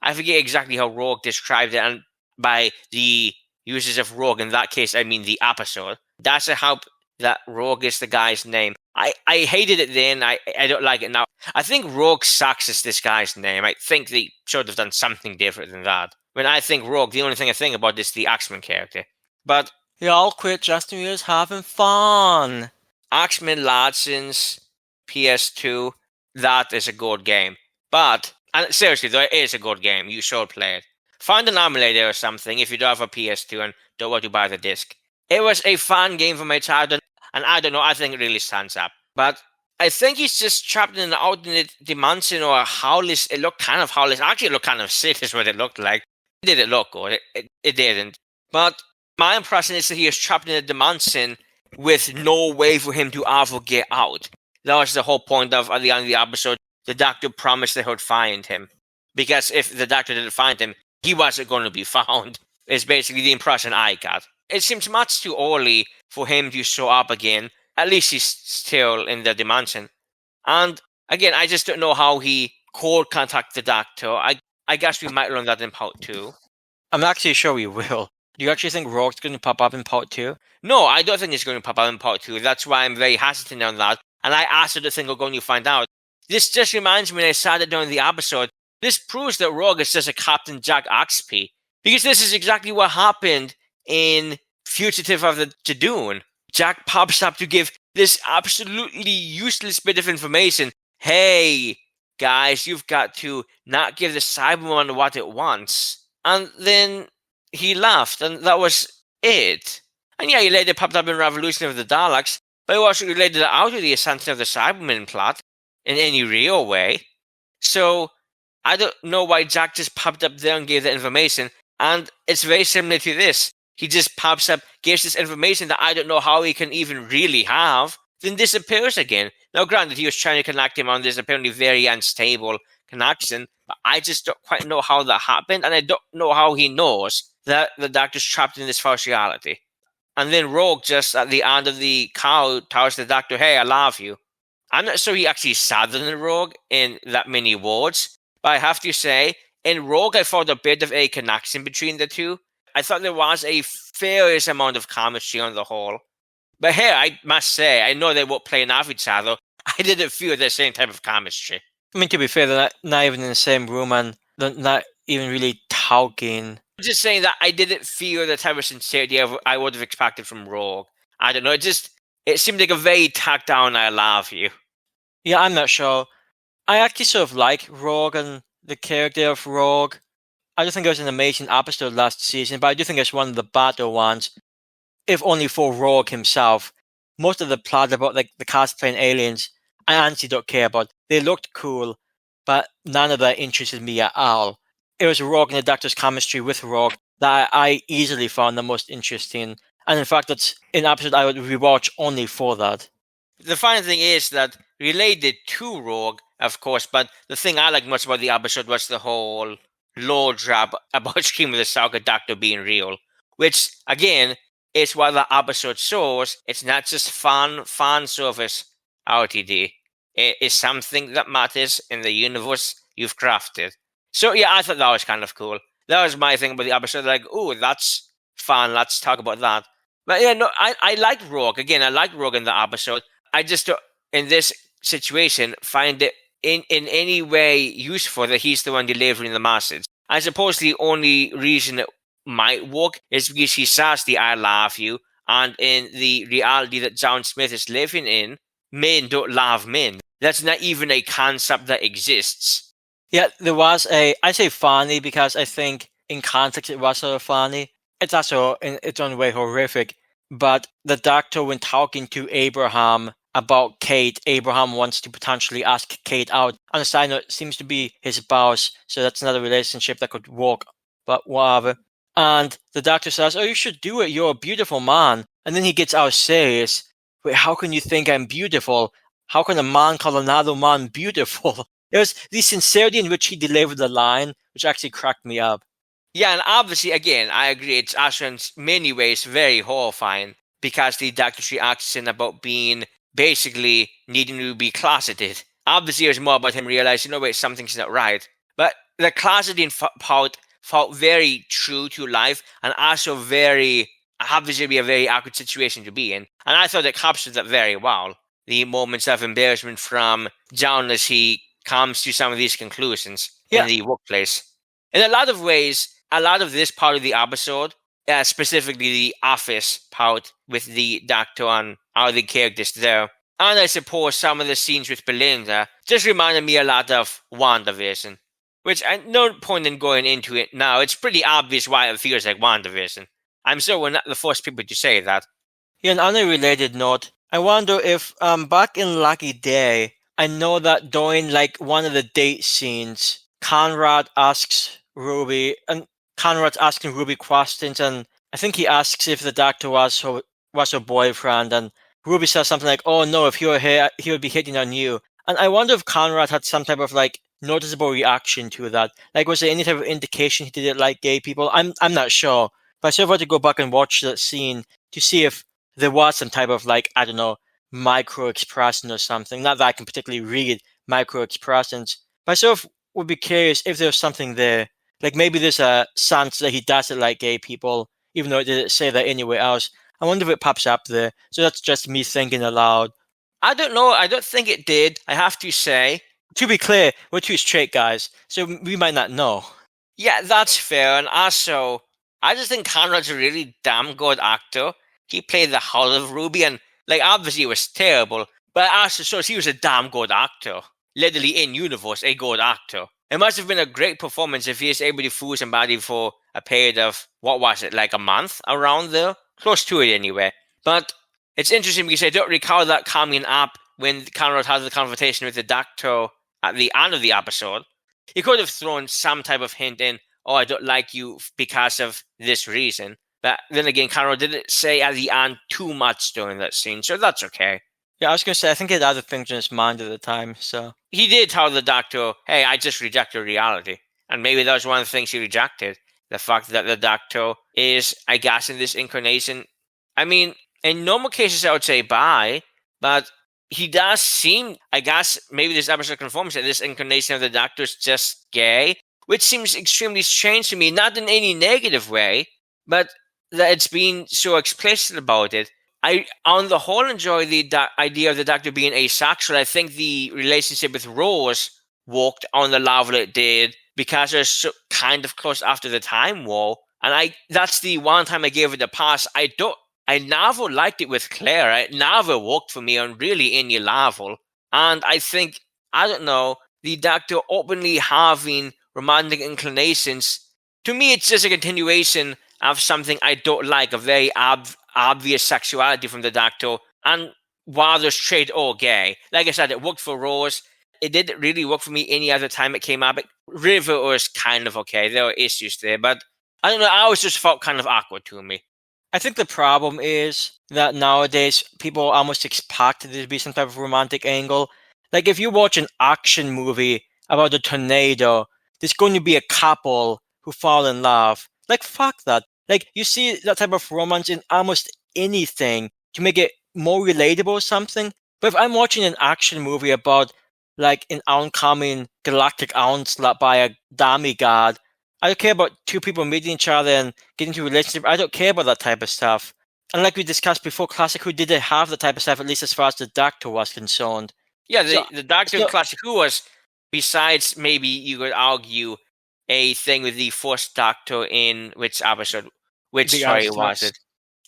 I forget exactly how Rogue described it, and by the users of Rogue, in that case, I mean the episode. That's how that Rogue is the guy's name. I hated it then. I don't like it now. I think Rogue sucks is this guy's name. I think they should have done something different than that. When I think Rogue, the only thing I think about is the X-Men character. But y'all quit Justin Weir's having fun. X-Men Legends PS2, that is a good game. But, and seriously, though, it is a good game. You should play it. Find an emulator or something if you don't have a PS2 and don't want to buy the disc. It was a fun game for my childhood, and I don't know, I think it really stands up. But I think he's just trapped in an alternate dimension or a howless. It looked kind of howless. Actually, it looked kind of sick is what it looked like. It didn't look good. It didn't. But my impression is that he is trapped in a dimension with no way for him to ever get out. That was the whole point of, at the end of the episode, the doctor promised they would find him. Because if the doctor didn't find him, he wasn't going to be found. Is basically the impression I got. It seems much too early for him to show up again. At least he's still in the dimension. And again, I just don't know how he could contact the doctor. I guess we might learn that in part 2. I'm actually sure we will. Do you actually think Rogue's going to pop up in part 2? No, I don't think it's going to pop up in part 2. That's why I'm very hesitant on that. And I also think we're going to find out. This just reminds me when I said it during the episode. This proves that Rogue is just a Captain Jack XP. Because this is exactly what happened in Fugitive of the Jadoon. Jack pops up to give this absolutely useless bit of information. Hey, guys, you've got to not give the Cyberman what it wants. And then he laughed, and that was it. And yeah, he later popped up in Revolution of the Daleks, but it wasn't related out of the ascension of the Cybermen plot in any real way. So I don't know why Jack just popped up there and gave the information. And it's very similar to this. He just pops up, gives this information that I don't know how he can even really have, then disappears again. Now, granted, he was trying to connect him on this apparently very unstable connection, but I just don't quite know how that happened, and I don't know how he knows that the doctor's trapped in this false reality. And then Rogue just at the end of the cow tells the doctor, hey, I love you. I'm not sure he actually said that in Rogue in that many words, but I have to say, in Rogue, I found a bit of a connection between the two. I thought there was a fairest amount of chemistry on the whole. But here, I must say, I know they won't play off each other. I didn't feel the same type of chemistry. I mean, to be fair, they're not even in the same room, and they're not even really talking. I'm just saying that I didn't feel the type of sincerity I would have expected from Rogue. I don't know, it seemed like a very tacked down I love you. Yeah, I'm not sure. I actually sort of like Rogue and the character of Rogue. I do think it was an amazing episode last season, but I do think it's one of the better ones, if only for Rogue himself. Most of the plot about like the cosplaying aliens, I honestly don't care about. They looked cool, but none of that interested me at all. It was Rogue and the Doctor's chemistry with Rogue that I easily found the most interesting, and in fact, that's an episode I would rewatch only for that. The funny thing is that related to Rogue, of course, but the thing I liked most about the episode was the whole lore drop about Scream of the Saga Doctor being real, which, again, is what the episode shows. It's not just fan service RTD. It is something that matters in the universe you've crafted. So yeah, I thought that was kind of cool. That was my thing about the episode. Like, oh, that's fun. Let's talk about that. But yeah, no, I liked Rogue. Again, I liked Rogue in the episode. I just, in this situation, find it in any way useful that he's the one delivering the message. I suppose the only reason it might work is because he says the I love you, and in the reality that John Smith is living in, men don't love men. That's not even a concept that exists. Yeah, there was I say funny because I think in context it was sort of funny. It's also in its own way horrific. But the doctor, when talking to Abraham about Kate, Abraham wants to potentially ask Kate out. On a side note, seems to be his boss, so that's another relationship that could work, but whatever. And the doctor says, oh, you should do it, you're a beautiful man. And then he gets out serious. Wait, how can you think I'm beautiful? How can a man call another man beautiful? It was the sincerity in which he delivered the line, which actually cracked me up. Yeah, and obviously, again, I agree, it's also in many ways very horrifying because the doctor's reaction about being basically needing to be closeted. Obviously, it was more about him realizing, no, wait, something's not right. But the closeting part felt very true to life and also very, obviously, be a very awkward situation to be in. And I thought it captured that very well. The moments of embarrassment from John as he comes to some of these conclusions in the workplace. In a lot of ways, a lot of this part of the episode, specifically the office part with the doctor and all the characters there, and I suppose some of the scenes with Belinda, just reminded me a lot of WandaVision. Which, no point in going into it now. It's pretty obvious why it feels like WandaVision. I'm sure we're not the first people to say that. Yeah, on a related note, I wonder if back in Lucky Day, I know that during like one of the date scenes, Conrad asks Ruby, and Conrad's asking Ruby questions, and I think he asks if the doctor was her boyfriend, and Ruby says something like, "Oh no, if he were here, he would be hitting on you." And I wonder if Conrad had some type of like noticeable reaction to that. Like, was there any type of indication he didn't like gay people? I'm not sure, but I sort of had to go back and watch that scene to see if there was some type of like, I don't know, micro expression or something. Not that I can particularly read micro expressions, but I sort of would be curious if there's something there. Like maybe there's a sense that he doesn't like gay people, even though it didn't say that anywhere else. I wonder if it pops up there. So that's just me thinking aloud. I don't know. I don't think it did. I have to say. To be clear, we're two straight guys, so we might not know. Yeah, that's fair. And also, I just think Conrad's a really damn good actor. He played the hell of Ruby, and like obviously it was terrible, but also so he was a damn good actor. Literally in universe, a good actor. It must have been a great performance if he is able to fool somebody for a period of, what was it, like a month around there? Close to it anyway. But it's interesting because I don't recall that coming up when Conrad had the conversation with the doctor at the end of the episode. He could have thrown some type of hint in, oh, I don't like you because of this reason. But then again, Conrad didn't say at the end too much during that scene, so that's okay. Yeah, I was going to say, I think he had other things in his mind at the time, so... He did tell the doctor, hey, I just rejected reality. And maybe that was one of the things he rejected. The fact that the doctor is, I guess, in this incarnation... I mean, in normal cases, I would say bye, but he does seem, I guess, maybe this episode confirms that this incarnation of the doctor is just gay, which seems extremely strange to me, not in any negative way, but that it's being so explicit about it. I, on the whole, enjoy the idea of the doctor being asexual. I think the relationship with Rose worked on the level it did because they're so kind of close after the Time War. And that's the one time I gave it a pass. I never liked it with Claire. It never worked for me on really any level. And I think, I don't know, the doctor openly having romantic inclinations, to me, it's just a continuation of something I don't like, a very obvious sexuality from the doctor, and whether straight or gay. Like I said, it worked for Rose. It didn't really work for me any other time it came up. River was kind of okay. There were issues there, but I don't know. I always just felt kind of awkward to me. I think the problem is that nowadays people almost expect there to be some type of romantic angle. Like if you watch an action movie about a tornado, there's going to be a couple who fall in love. Like fuck that. Like you see that type of romance in almost anything to make it more relatable or something. But if I'm watching an action movie about like an oncoming galactic onslaught by a demigod, I don't care about two people meeting each other and getting into a relationship. I don't care about that type of stuff. And like we discussed before, Classic Who didn't have that type of stuff, at least as far as the Doctor was concerned. Yeah, So, the Doctor in so Classic Who was, besides maybe you could argue, a thing with the Fourth Doctor in which episode? Which the story was Aztecs. it?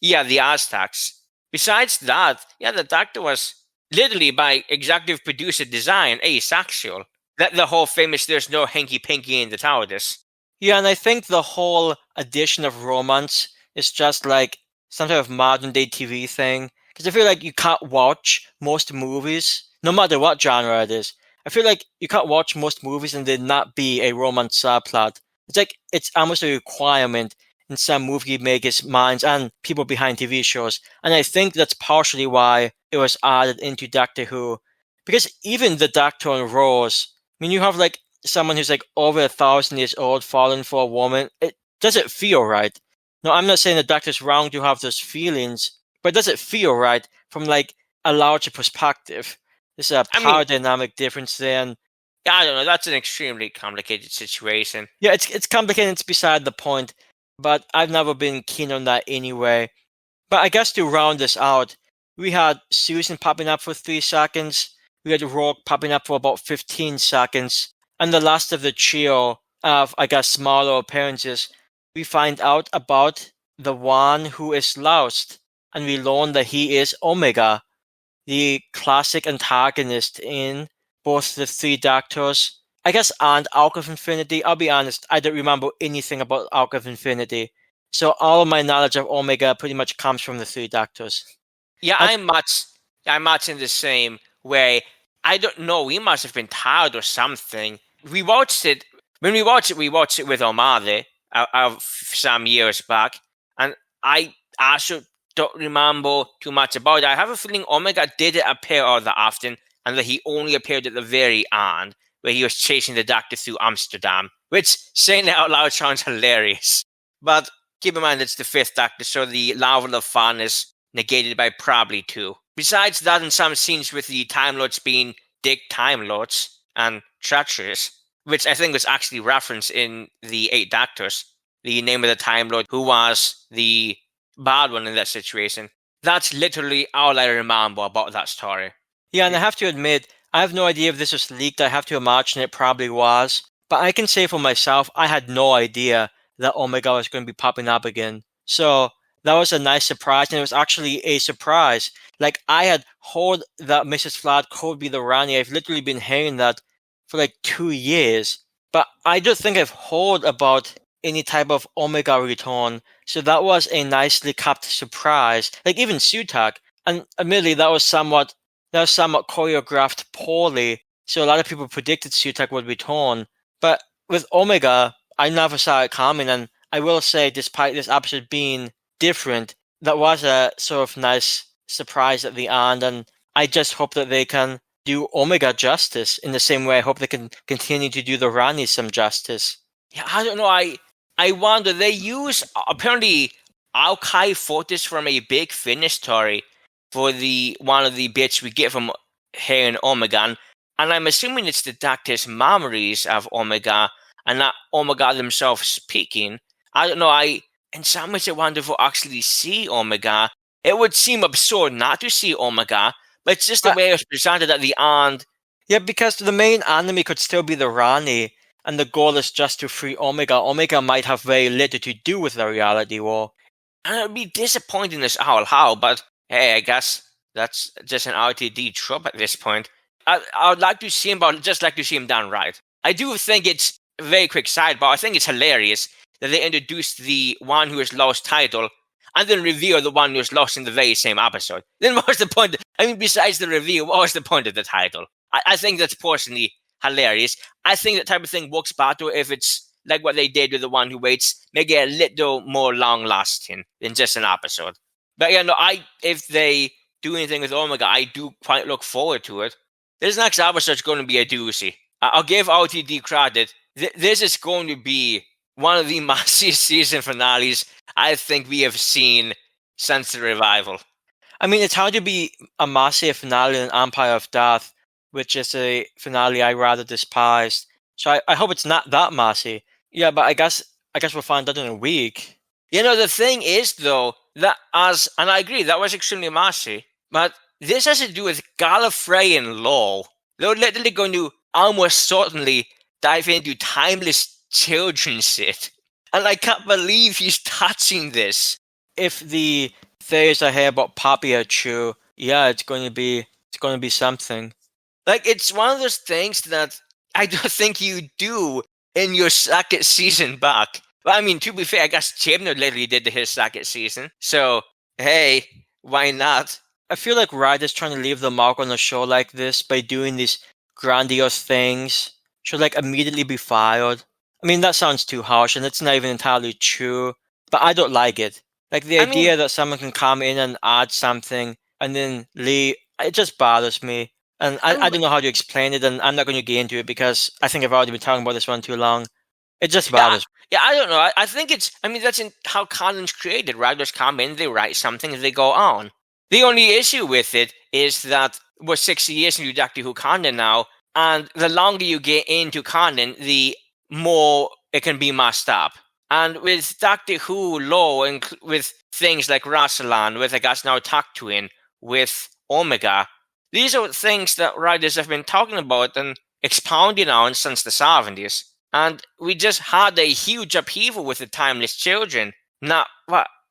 Yeah, the Aztecs. Besides that, yeah, the Doctor was literally by executive producer design asexual. That the whole famous "there's no hanky panky in the TARDIS." Yeah, and I think the whole addition of romance is just like some type of modern day TV thing. Because I feel like you can't watch most movies, no matter what genre it is. I feel like you can't watch most movies and there not be a romance subplot. It's like it's almost a requirement in some movie makers' minds and people behind TV shows. And I think that's partially why it was added into Doctor Who. Because even the Doctor and Rose, I mean, you have like someone who's like over 1,000 years old falling for a woman, it doesn't feel right. No, I'm not saying the Doctor's wrong to have those feelings, but does it feel right from like a larger perspective? There's a I power mean, dynamic difference there, and yeah, I don't know. That's an extremely complicated situation. yeah, it's complicated. It's beside the point, but I've never been keen on that anyway. But I guess to round this out, we had Susan popping up for 3 seconds. We had Rourke popping up for about 15 seconds. And the last of the trio of, I guess, smaller appearances, we find out about the one who is lost. And we learn that he is Omega, the classic antagonist in both the Three Doctors, I guess, and Arc of Infinity. I'll be honest, I don't remember anything about Arc of Infinity. So all of my knowledge of Omega pretty much comes from the Three Doctors. Yeah, And I'm much in the same way. I don't know. We must have been tired or something. We watched it. When we watched it with Omade some years back, and I also don't remember too much about it. I have a feeling Omega didn't appear all that often, and that he only appeared at the very end, where he was chasing the Doctor through Amsterdam. Which, saying it out loud, sounds hilarious. But keep in mind, it's the Fifth Doctor, so the level of fun is negated by probably 2. Besides that, in some scenes with the Time Lords being dick Time Lords and treacherous, which I think was actually referenced in the Eight Doctors, the name of the Time Lord who was the bad one in that situation. That's literally all I remember about that story. yeah, and I have to admit, I have no idea if this was leaked. I have to imagine it probably was. But I can say for myself, I had no idea that Omega was going to be popping up again. So that was a nice surprise, and it was actually a surprise. Like, I had heard that Mrs. Flat could be the Rani. I've literally been hearing that for like 2 years. But I don't think I've heard about any type of Omega return. So that was a nicely kept surprise. Like, even Sutak, and admittedly, that was somewhat choreographed poorly. So a lot of people predicted Sutak would return. But with Omega, I never saw it coming, and I will say, despite this episode being different, that was a sort of nice surprise at the end, and I just hope that they can do Omega justice in the same way I hope they can continue to do the Rani some justice. Yeah, I don't know. I wonder. They use apparently archive footage from a big Finnish story for the one of the bits we get from here in Omega, and I'm assuming it's the Doctor's memories of Omega and not Omega themselves speaking. I don't know. In some ways I wonder if we'll actually see Omega. It would seem absurd not to see Omega, but it's just the But way it was presented at the end. yeah, because the main enemy could still be the Rani, and the goal is just to free Omega. Omega might have very little to do with the reality war. And it would be disappointing as how, but hey, I guess that's just an RTD trope at this point. I would like to see him, but I'd just like to see him done right. I do think it's a very quick sidebar. I think it's hilarious that they introduced the one who is lost title and then reveal the one who is lost in the very same episode. Then what was the point? I mean, besides the reveal, what was the point of the title? I think that's personally hilarious. I think that type of thing works better if it's like what they did with the one who waits, make it a little more long lasting than just an episode. But yeah, no, if they do anything with Omega, I do quite look forward to it. This next episode is going to be a doozy. I'll give RTD credit. This is going to be one of the massive season finales I think we have seen since the revival. I mean, it's hard to be a massive finale in Empire of Death, which is a finale I rather despise. So I hope it's not that massy. Yeah, but I guess we'll find out in a week. The thing is, though, and I agree, that was extremely massy, but this has to do with Gallifreyan law. They're literally going to almost certainly dive into timeless children's shit. And I can't believe he's touching this. If the theories I hear about Poppy are true, yeah, it's going to be something. Like, it's one of those things that I don't think you do in your second season back. But I mean, to be fair, I guess Chibnall literally did his second season. So, hey, why not? I feel like writers trying to leave the mark on a show like this by doing these grandiose things should like immediately be fired. I mean, that sounds too harsh, and it's not even entirely true, but I don't like it. Like the idea that someone can come in and add something and then leave, it just bothers me. And I don't know how to explain it, and I'm not going to get into it because I think I've already been talking about this one too long. It just bothers me. Yeah, I don't know. I think that's how conent's created. Writers come in, they write something, and they go on. The only issue with it is that we're 60 years into Doctor Who canon now, and the longer you get into canon, the more it can be messed up. And with Doctor Who lore, and with things like Rassilon, with I guess now Tatooine, with Omega, these are things that writers have been talking about and expounding on since the 70s. And we just had a huge upheaval with the Timeless Children, not,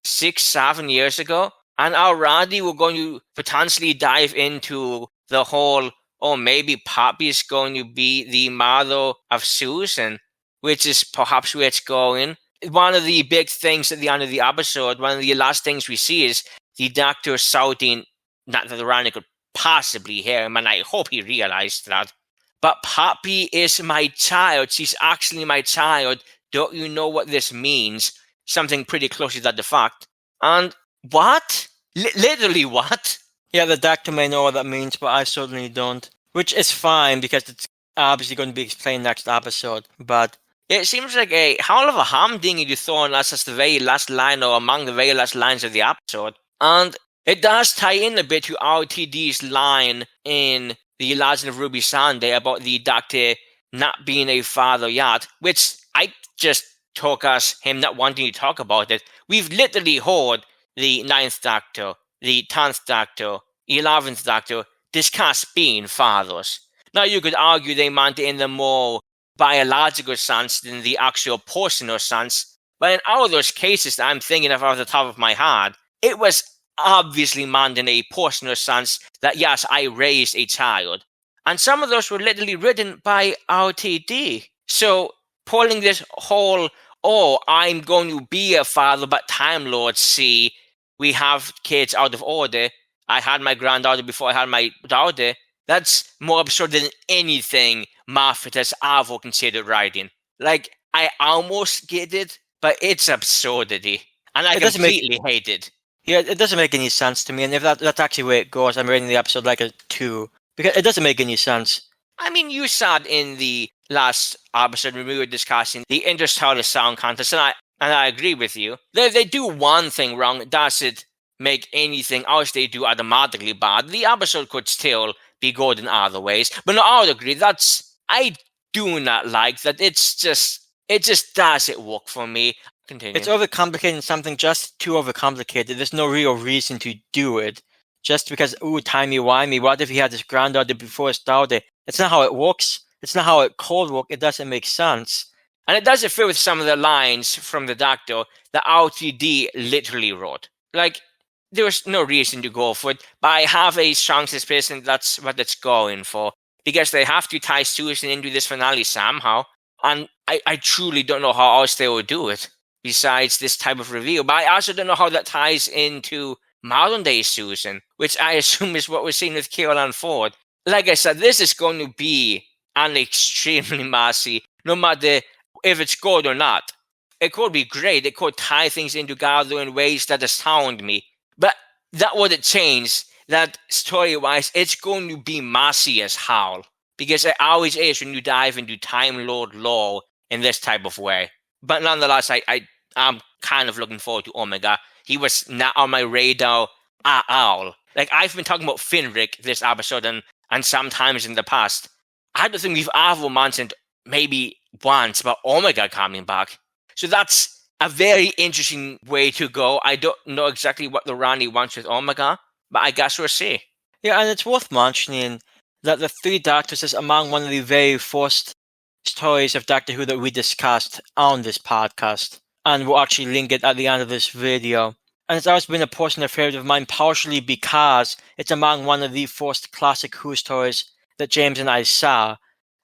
6, 7 years ago? And already we're going to potentially dive into the whole, maybe Poppy's going to be the mother of Susan, which is perhaps where it's going. One of the big things at the end of the episode, one of the last things we see is the Doctor shouting, not that the Rani could possibly hear him, and I hope he realized that. But Poppy is my child. She's actually my child. Don't you know what this means? Something pretty close to that fact. And what? Literally what? Yeah, the Doctor may know what that means, but I certainly don't. Which is fine because it's obviously going to be explained next episode. But it seems like a hell of a humdinger to throw on us as the very last line or among the very last lines of the episode. And it does tie in a bit to RTD's line in The Legend of Ruby Sunday about the Doctor not being a father yet, which I just took as him not wanting to talk about it. We've literally heard the 9th Doctor, the 10th Doctor, 11th Doctor discuss being fathers. Now, you could argue they meant it in the more biological sense than the actual personal sense, but in all of those cases that I'm thinking of off the top of my head, it was obviously meant in a personal sense that, yes, I raised a child. And some of those were literally written by RTD. So, pulling this whole, I'm going to be a father, but Time Lords see we have kids out of order. I had my granddaughter before I had my daughter. That's more absurd than anything Moffat has ever considered writing. Like, I almost get it, but it's absurdity. And I completely hate it. Yeah, it doesn't make any sense to me. And if that's actually where it goes, I'm rating the episode like a 2. Because it doesn't make any sense. I mean, you said in the last episode when we were discussing the Interstellar Sound Contest, and I agree with you. They do one thing wrong. Does it make anything else they do automatically bad? The episode could still be good in other ways. But no, I would agree. I do not like that. It just doesn't work for me. Continue. It's overcomplicating something just too overcomplicated. There's no real reason to do it. Just because, timey-wimey, what if he had his granddaughter before his daughter? It's not how it works. It's not how it could work. It doesn't make sense. And it doesn't fit with some of the lines from the Doctor that RTD literally wrote. Like, there was no reason to go for it, but I have a strong suspicion that's what it's going for. Because they have to tie Susan into this finale somehow. And I truly don't know how else they will do it, besides this type of reveal. But I also don't know how that ties into modern day Susan, which I assume is what we're seeing with Caroline Ford. Like I said, this is going to be an extremely messy, no matter if it's good or not. It could be great. It could tie things in together in ways that astound me. But that wouldn't change that story-wise, it's going to be messy as hell. Because it always is when you dive into Time Lord lore in this type of way. But nonetheless, I'm kind of looking forward to Omega. He was not on my radar at all. Like, I've been talking about Finrick this episode and sometimes in the past. I don't think we've ever mentioned maybe once about Omega coming back. So that's a very interesting way to go. I don't know exactly what the Rani wants with Omega, but I guess we'll see. Yeah, and it's worth mentioning that the Three Doctors is among one of the very first stories of Doctor Who that we discussed on this podcast. And we'll actually link it at the end of this video. And it's always been a personal favorite of mine, partially because it's among one of the first classic Who stories that James and I saw,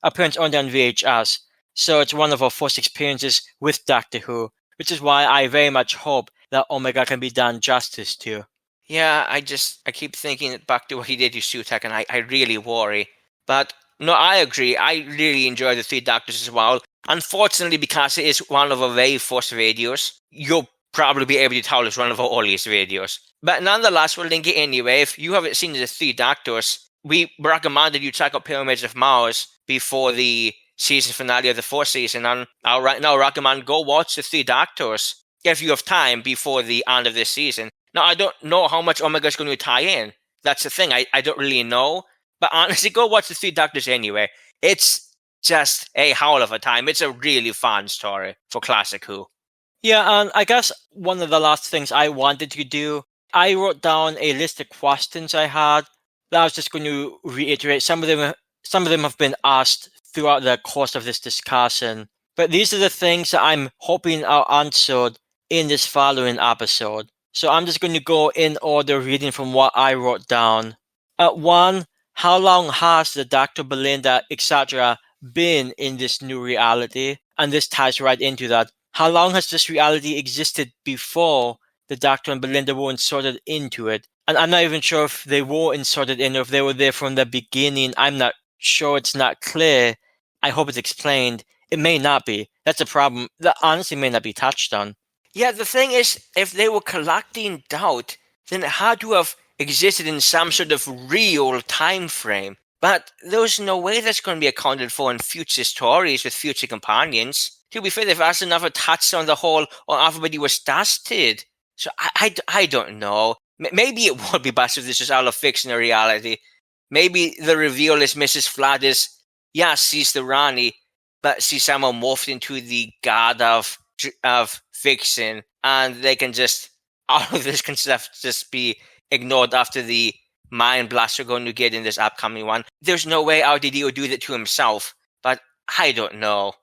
appearance only on VHS. So it's one of our first experiences with Doctor Who, which is why I very much hope that Omega can be done justice to. Yeah, I keep thinking back to what he did to Sutek, and I really worry. But no, I agree. I really enjoy the Three Doctors as well. Unfortunately, because it is one of our very first videos, you'll probably be able to tell it's one of our earliest videos. But nonetheless, we'll link it anyway. If you haven't seen the Three Doctors, we recommend that you check out Pyramids of Mars before the season finale of the fourth season. And I'll right now recommend go watch the Three Doctors if you have time before the end of this season. Now, I don't know how much Omega is going to tie in. That's the thing. I don't really know. But honestly, go watch the Three Doctors anyway. It's just a hell of a time. It's a really fun story for Classic Who. Yeah, and I guess one of the last things I wanted to do, I wrote down a list of questions I had that I was just going to reiterate. Some of them have been asked throughout the course of this discussion, but these are the things that I'm hoping are answered in this following episode. So I'm just going to go in order, reading from what I wrote down. At 1, how long has the Dr. Belinda, etc., been in this new reality? And this ties right into that. How long has this reality existed before the Doctor and Belinda were inserted into it? And I'm not even sure if they were inserted in or if they were there from the beginning. I'm not sure. It's not clear. I hope it's explained. It may not be. That's a problem that honestly may not be touched on. Yeah, the thing is, if they were collecting doubt, then it had to have existed in some sort of real time frame. But there's no way that's going to be accounted for in future stories with future companions. To be fair, they've also never touched on the whole, or everybody was dusted. So I don't know. Maybe it would be best if this is all a fiction or reality. Maybe the reveal is Mrs. Flat is, yes, she's the Rani, but she's somehow morphed into the god of fiction, and they can just, all of this can just be ignored after the mind blast we're going to get in this upcoming one. There's no way RDD would do that to himself, but I don't know.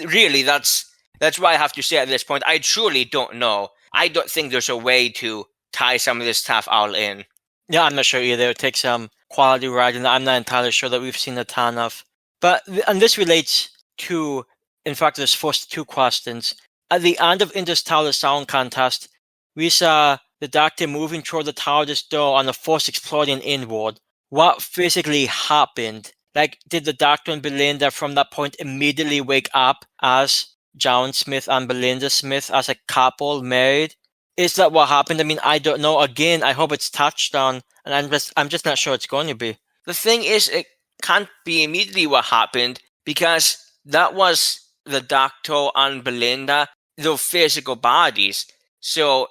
Really, that's what I have to say at this point. I truly don't know. I don't think there's a way to tie some of this stuff all in. Yeah, I'm not sure either. It takes some quality writing that I'm not entirely sure that we've seen a ton of. But, and this relates to, in fact, those first 2 questions. At the end of Interstellar Sound Contest, we saw the Doctor moving toward the TARDIS door on the first exploding inward. What physically happened? Like, did the Doctor and Belinda from that point immediately wake up as John Smith and Belinda Smith as a couple married? Is that what happened? I mean, I don't know. Again, I hope it's touched on, and I'm just not sure it's going to be. The thing is, it can't be immediately what happened, because that was the Doctor and Belinda, their physical bodies. So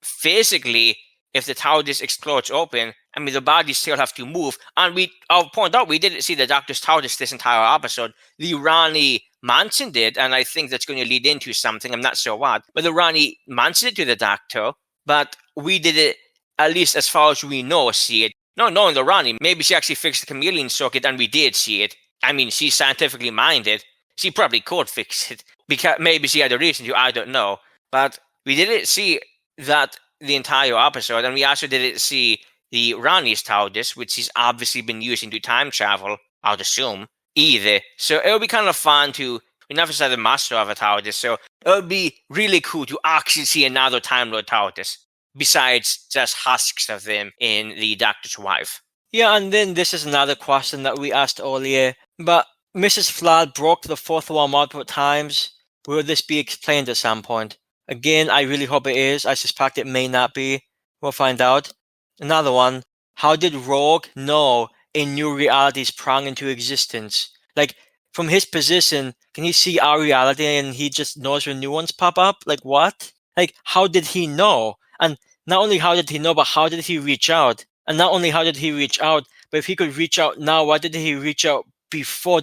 physically, if the TARDIS explodes open, I mean, the bodies still have to move. And I'll point out, we didn't see the Doctor's TARDIS this entire episode. The Rani mentioned it, and I think that's going to lead into something. I'm not sure what. But the Rani mentioned it to the Doctor, but we did it, at least as far as we know, see it. No, knowing the Rani, maybe she actually fixed the chameleon circuit, and we did see it. I mean, she's scientifically minded. She probably could fix it, because maybe she had a reason to, I don't know. But we didn't see that the entire episode, and we also didn't see the Rani's TARDIS, which he's obviously been using to time travel, I'd assume, either. So it would be kind of fun to, we never saw the master of a TARDIS, so it would be really cool to actually see another Time Lord TARDIS, besides just husks of them in the Doctor's wife. Yeah, and then this is another question that we asked earlier, but Mrs. Flood broke the 4th one multiple times. Will this be explained at some point? Again, I really hope it is. I suspect it may not be. We'll find out. Another one. How did Rogue know a new reality sprung into existence? Like, from his position, can he see our reality and he just knows when new ones pop up? Like, what? Like, how did he know? And not only how did he know, but how did he reach out? And not only how did he reach out, but if he could reach out now, why did he reach out before?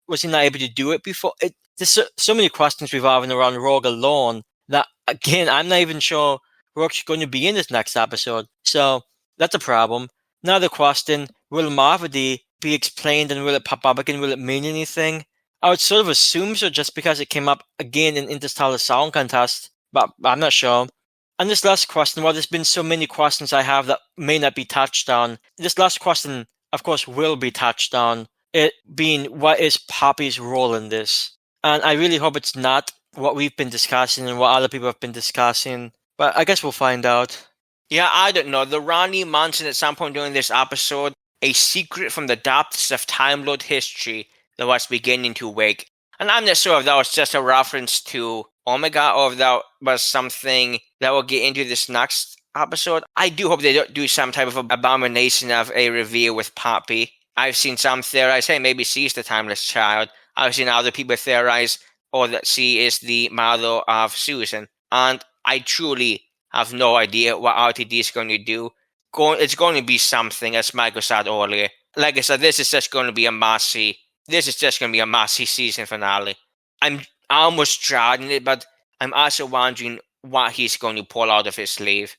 Was he not able to do it before? There's so many questions revolving around Rogue alone that, again, I'm not even sure Rogue's going to be in this next episode. So that's a problem. Another question, will Marvady be explained and will it pop up again? Will it mean anything? I would sort of assume so just because it came up again in Interstellar Song Contest, but I'm not sure. And this last question, while there's been so many questions I have that may not be touched on, this last question, of course, will be touched on, it being what is Poppy's role in this? And I really hope it's not what we've been discussing and what other people have been discussing, but I guess we'll find out. Yeah, I don't know. The Rani mentioned at some point during this episode a secret from the depths of Time Lord history that was beginning to wake. And I'm not sure if that was just a reference to Omega or if that was something that we'll get into this next episode. I do hope they don't do some type of abomination of a reveal with Poppy. I've seen some theorize, hey, maybe she's the timeless child. I've seen other people theorize, or that she is the mother of Susan. And I truly have no idea what RTD is going to do. It's going to be something, as Michael said earlier. Like I said, this is just going to be a messy season finale. I'm almost dreading it, but I'm also wondering what he's going to pull out of his sleeve.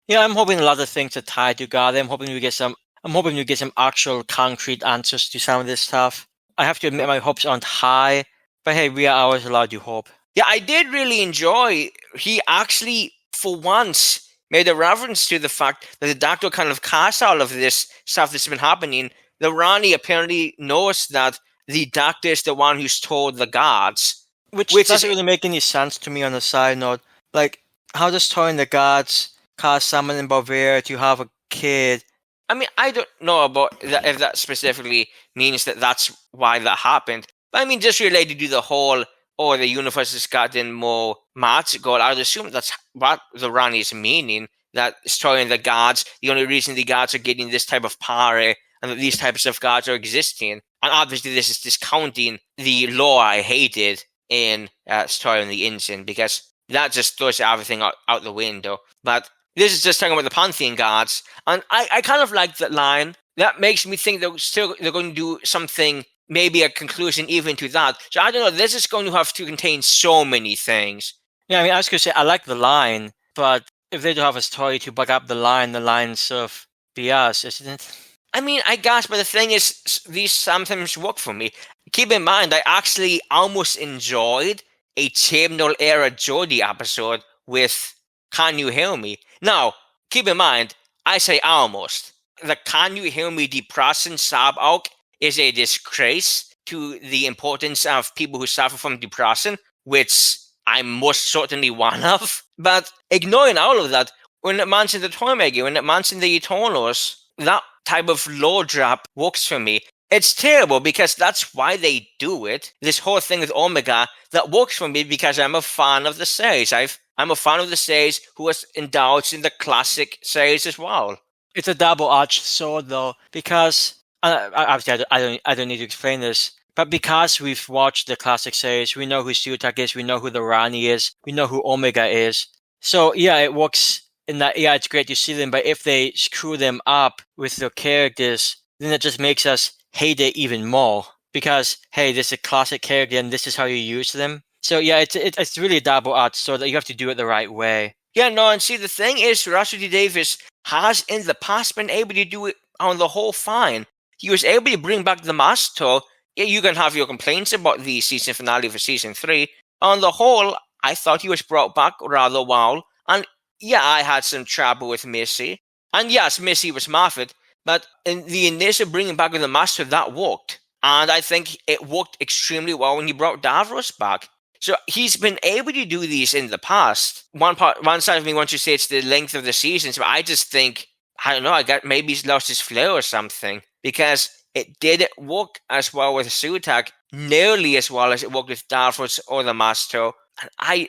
Yeah, I'm hoping a lot of things are tied together. I'm hoping we get some actual concrete answers to some of this stuff. I have to admit my hopes aren't high, but hey, we are always allowed to hope. Yeah, I did really enjoy. He actually, for once, made a reference to the fact that the Doctor kind of cast all of this stuff that's been happening. The Rani apparently knows that the Doctor is the one who's told the gods. Which doesn't really make any sense to me on a side note. Like, how does telling the gods cause someone in Bavaria to have a kid? I mean, I don't know about that, if that specifically means that that's why that happened. But I mean, just related to the whole, the universe has gotten more magical, I would assume that's what the Rani is meaning. That destroying the gods, the only reason the gods are getting this type of power and that these types of gods are existing. And obviously this is discounting the lore I hated in Destroying the Ensign, because that just throws everything out the window. But this is just talking about the Pantheon gods, and I kind of like that line. That makes me think they're going to do something, maybe a conclusion even to that. So I don't know, this is going to have to contain so many things. Yeah, I mean, I was going to say, I like the line, but if they do have a story to back up the line's sort of BS, isn't it? I mean, I guess, but the thing is, these sometimes work for me. Keep in mind, I actually almost enjoyed a Chibnall era Jodie episode with Can You Hear Me? Now, keep in mind, I say almost. The Can You Hear Me depression sub-arc is a disgrace to the importance of people who suffer from depression, which I'm most certainly one of. But ignoring all of that, when it mentioned the Tormega, when it mentioned the Eternals, that type of lore drop works for me. It's terrible because that's why they do it. This whole thing with Omega, that works for me because I'm a fan of the series. I'm a fan of the series who was indulged in the classic series as well. It's a double-edged sword, though, because obviously I don't need to explain this, but because we've watched the classic series, we know who Sutak is, we know who the Rani is, we know who Omega is. So yeah, it works in that. Yeah, it's great to see them, but if they screw them up with their characters, then it just makes us hate it even more. Because hey, this is a classic character, and this is how you use them. So yeah, it's really a double-edged sword that you have to do it the right way. Yeah, no, and see, the thing is, Russell T Davies has in the past been able to do it on the whole fine. He was able to bring back the Master. Yeah, you can have your complaints about the season finale for season 3. On the whole, I thought he was brought back rather well. And yeah, I had some trouble with Missy. And yes, Missy was Moffat. But in the initial bringing back of the Master, that worked. And I think it worked extremely well when he brought Davros back. So he's been able to do these in the past. One side of me wants to say it's the length of the seasons, but I just think, I don't know, maybe he's lost his flair or something. Because it didn't work as well with Sutak, nearly as well as it worked with Davros or the Master. And I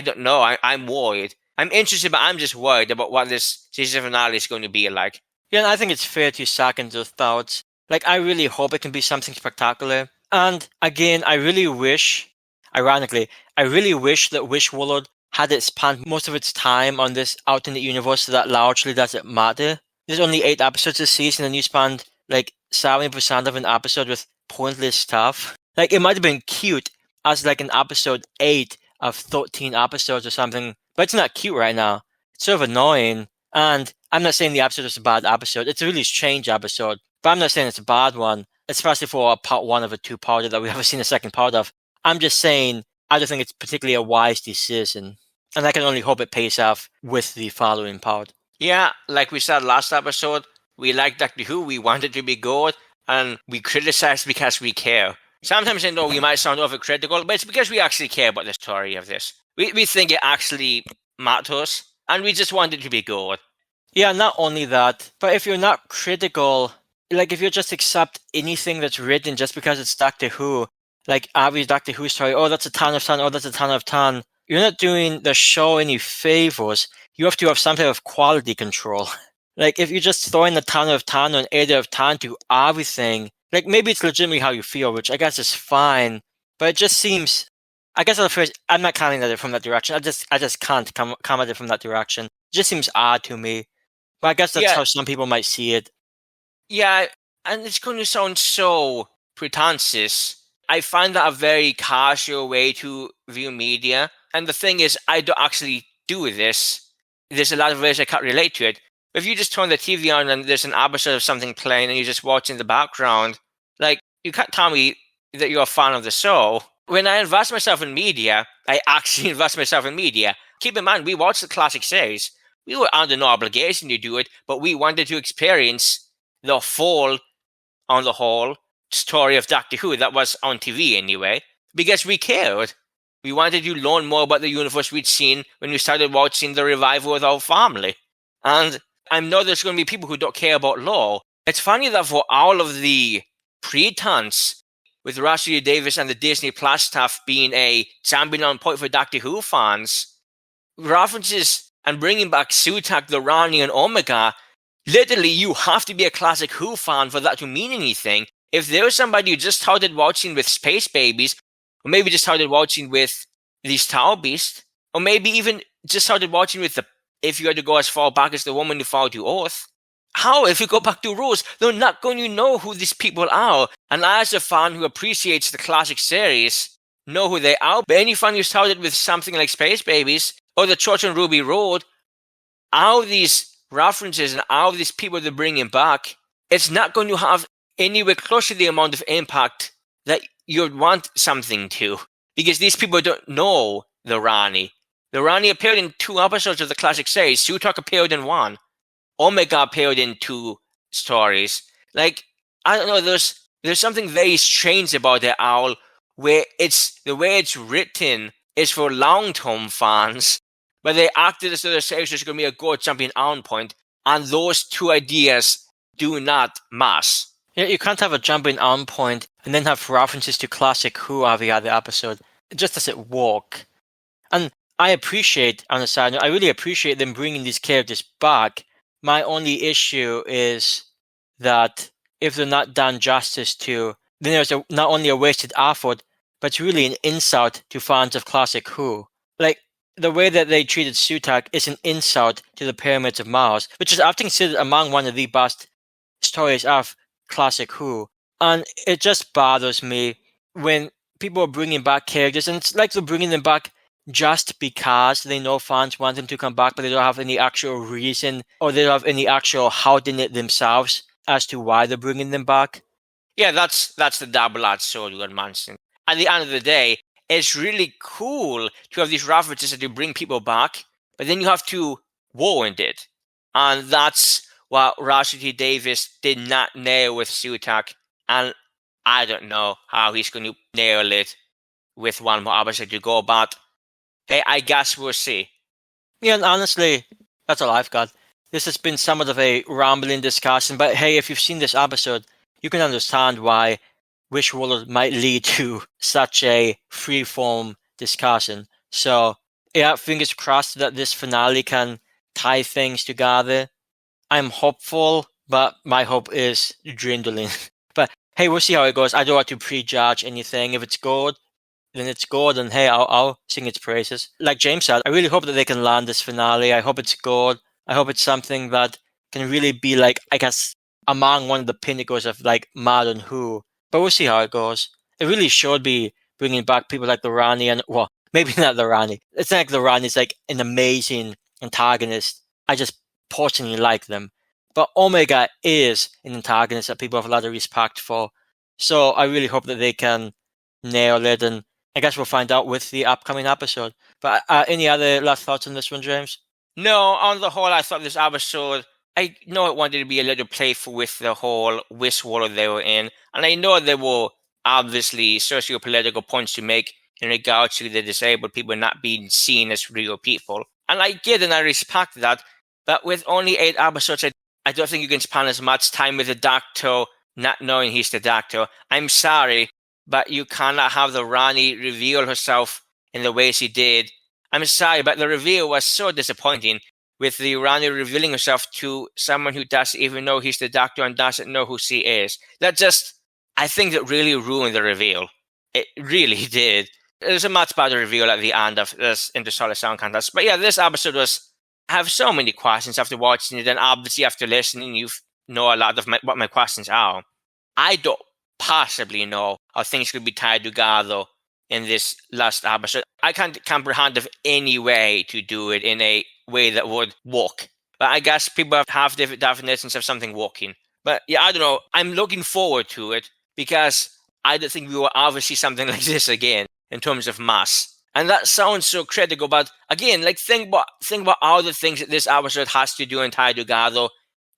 don't know. I'm worried. I'm interested, but I'm just worried about what this season finale is going to be like. Yeah, and I think it's fair to second those thoughts. Like, I really hope it can be something spectacular. And again, ironically, I really wish that Wishworld had it spent most of its time on this alternate universe that largely doesn't matter. There's only 8 episodes this season, and you spend like 70% of an episode with pointless stuff. Like, it might have been cute as like an episode 8 of 13 episodes or something, but it's not cute right now. It's sort of annoying. And I'm not saying the episode is a bad episode. It's a really strange episode, but I'm not saying it's a bad one, especially for a part 1 of a 2-parter that we haven't seen a second part of. I'm just saying I don't think it's particularly a wise decision. And I can only hope it pays off with the following part. Yeah, like we said last episode, we like Doctor Who, we want it to be good, and we criticize because we care. Sometimes I know we might sound overcritical, but it's because we actually care about the story of this. We think it actually matters, and we just want it to be good. Yeah, not only that, but if you're not critical, like if you just accept anything that's written just because it's Doctor Who, like average Doctor Who story, oh, that's a 10 of 10, oh, that's a 10 of 10, you're not doing the show any favors. You have to have some type of quality control. Like, if you just throw in a 10 of 10 or an 8 of 10 to everything, like, maybe it's legitimately how you feel, which I guess is fine, but it just seems, I guess at first, I'm not coming at it from that direction. I just can't come at it from that direction. It just seems odd to me. But I guess that's how some people might see it. Yeah, and it's going to sound so pretentious. I find that a very casual way to view media. And the thing is, I don't actually do this. There's a lot of ways I can't relate to it. If you just turn the TV on and there's an episode of something playing and you just watch in the background, like, you can't tell me that you're a fan of the show. When I invest myself in media, I actually invest myself in media. Keep in mind, we watched the classic series. We were under no obligation to do it, but we wanted to experience the full, on the whole, story of Doctor Who that was on TV anyway, because we cared. We wanted to learn more about the universe we'd seen when we started watching the revival with our family. And I know there's going to be people who don't care about lore. It's funny that for all of the pretense with Russell T Davies and the Disney Plus stuff being a jumping on point for Doctor Who fans, references and bringing back Sutak, the Rani, and Omega, literally you have to be a classic Who fan for that to mean anything. If there was somebody who just started watching with Space Babies, or maybe just started watching with these Tower Beasts, or maybe even just started watching with if you had to go as far back as the Woman Who Fell to Earth, how, if you go back to Rose, they're not going to know who these people are. And I, as a fan who appreciates the classic series, know who they are. But any fan who started with something like Space Babies or the Church on Ruby Road, all these references and all these people they're bringing back, it's not going to have anywhere close to the amount of impact that you'd want something to. Because these people don't know the Rani. The Rani appeared in 2 episodes of the classic series. Sutak appeared in 1. Omega appeared in 2 stories. Like, I don't know, there's something very strange about the Owl, where it's the way it's written is for long-term fans, but they acted as though the series was going to be a good jumping on point, and those 2 ideas do not mash. Yeah, you can't have a jumping on point and then have references to classic Who every other episode. It just doesn't work. And I appreciate, on the side note, I really appreciate them bringing these characters back. My only issue is that if they're not done justice to, then there's not only a wasted effort, but it's really an insult to fans of classic Who. Like, the way that they treated Sutak is an insult to the Pyramids of Mars, which is often considered among one of the best stories of classic Who. And it just bothers me when people are bringing back characters, and it's like they're bringing them back just because they know fans want them to come back, but they don't have any actual reason, or they don't have any actual heart in it themselves as to why they're bringing them back. Yeah, that's the double-edged sword you got mentioned. At the end of the day, it's really cool to have these references that you bring people back, but then you have to warrant it. And that's what Russell T Davies did not nail with Sutak, and I don't know how he's going to nail it with one more episode to go, but hey, I guess we'll see. Yeah, and honestly, that's all I've got. This has been somewhat of a rambling discussion, but hey, if you've seen this episode, you can understand why Wishworld might lead to such a free-form discussion. So, yeah, fingers crossed that this finale can tie things together. I'm hopeful, but my hope is dwindling. But hey, we'll see how it goes. I don't want to prejudge anything. If it's good, then it's good, and hey, I'll sing its praises. Like James said, I really hope that they can land this finale. I hope it's good. I hope it's something that can really be like, I guess, among one of the pinnacles of like modern Who. But we'll see how it goes. It really should be bringing back people like the Rani, and well, maybe not the Rani. It's not like the Rani is like an amazing antagonist. I just personally like them. But Omega is an antagonist that people have a lot of respect for. So I really hope that they can nail it, and I guess we'll find out with the upcoming episode. But any other last thoughts on this one, James? No, on the whole, I thought this episode, I know it wanted to be a little playful with the whole wish world they were in, and I know there were obviously socio-political points to make in regards to the disabled people not being seen as real people. And I get and I respect that, but with only 8 episodes, I don't think you can spend as much time with the Doctor not knowing he's the Doctor. I'm sorry, but you cannot have the Rani reveal herself in the way she did. I'm sorry, but the reveal was so disappointing, with the Rani revealing herself to someone who doesn't even know he's the Doctor and doesn't know who she is. I think that really ruined the reveal. It really did. There's a much better reveal at the end of this Into Solid Sound Contest. But yeah, this episode I have so many questions after watching it, and obviously after listening, you know a lot of what my questions are. I don't possibly know how things could be tied together in this last episode. I can't comprehend of any way to do it in a way that would work. But I guess people have different definitions of something working. But yeah, I don't know. I'm looking forward to it because I don't think we will ever see something like this again in terms of mass. And that sounds so critical, but again, like think about all the things that this episode has to do and tie together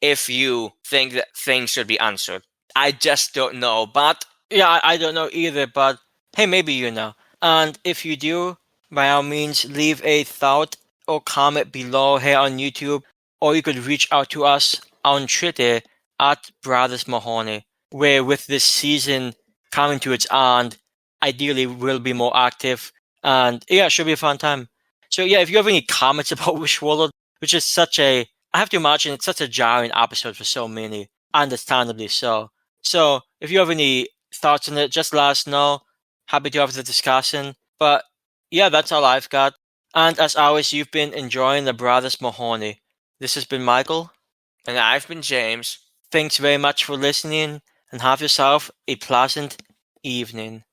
if you think that things should be answered. I just don't know, but yeah, I don't know either, but hey, maybe you know. And if you do, by all means, leave a thought or comment below here on YouTube, or you could reach out to us on Twitter at Brothers Mahoney, where with this season coming to its end, ideally we'll be more active, and yeah, it should be a fun time. So yeah, if you have any comments about Wish World, which is I have to imagine it's such a jarring episode for so many, understandably so. So if you have any thoughts on it, just let us know. Happy to have the discussion. But yeah, that's all I've got. And as always, you've been enjoying the Brothers Mahoney. This has been Michael. And I've been James. Thanks very much for listening, and have yourself a pleasant evening.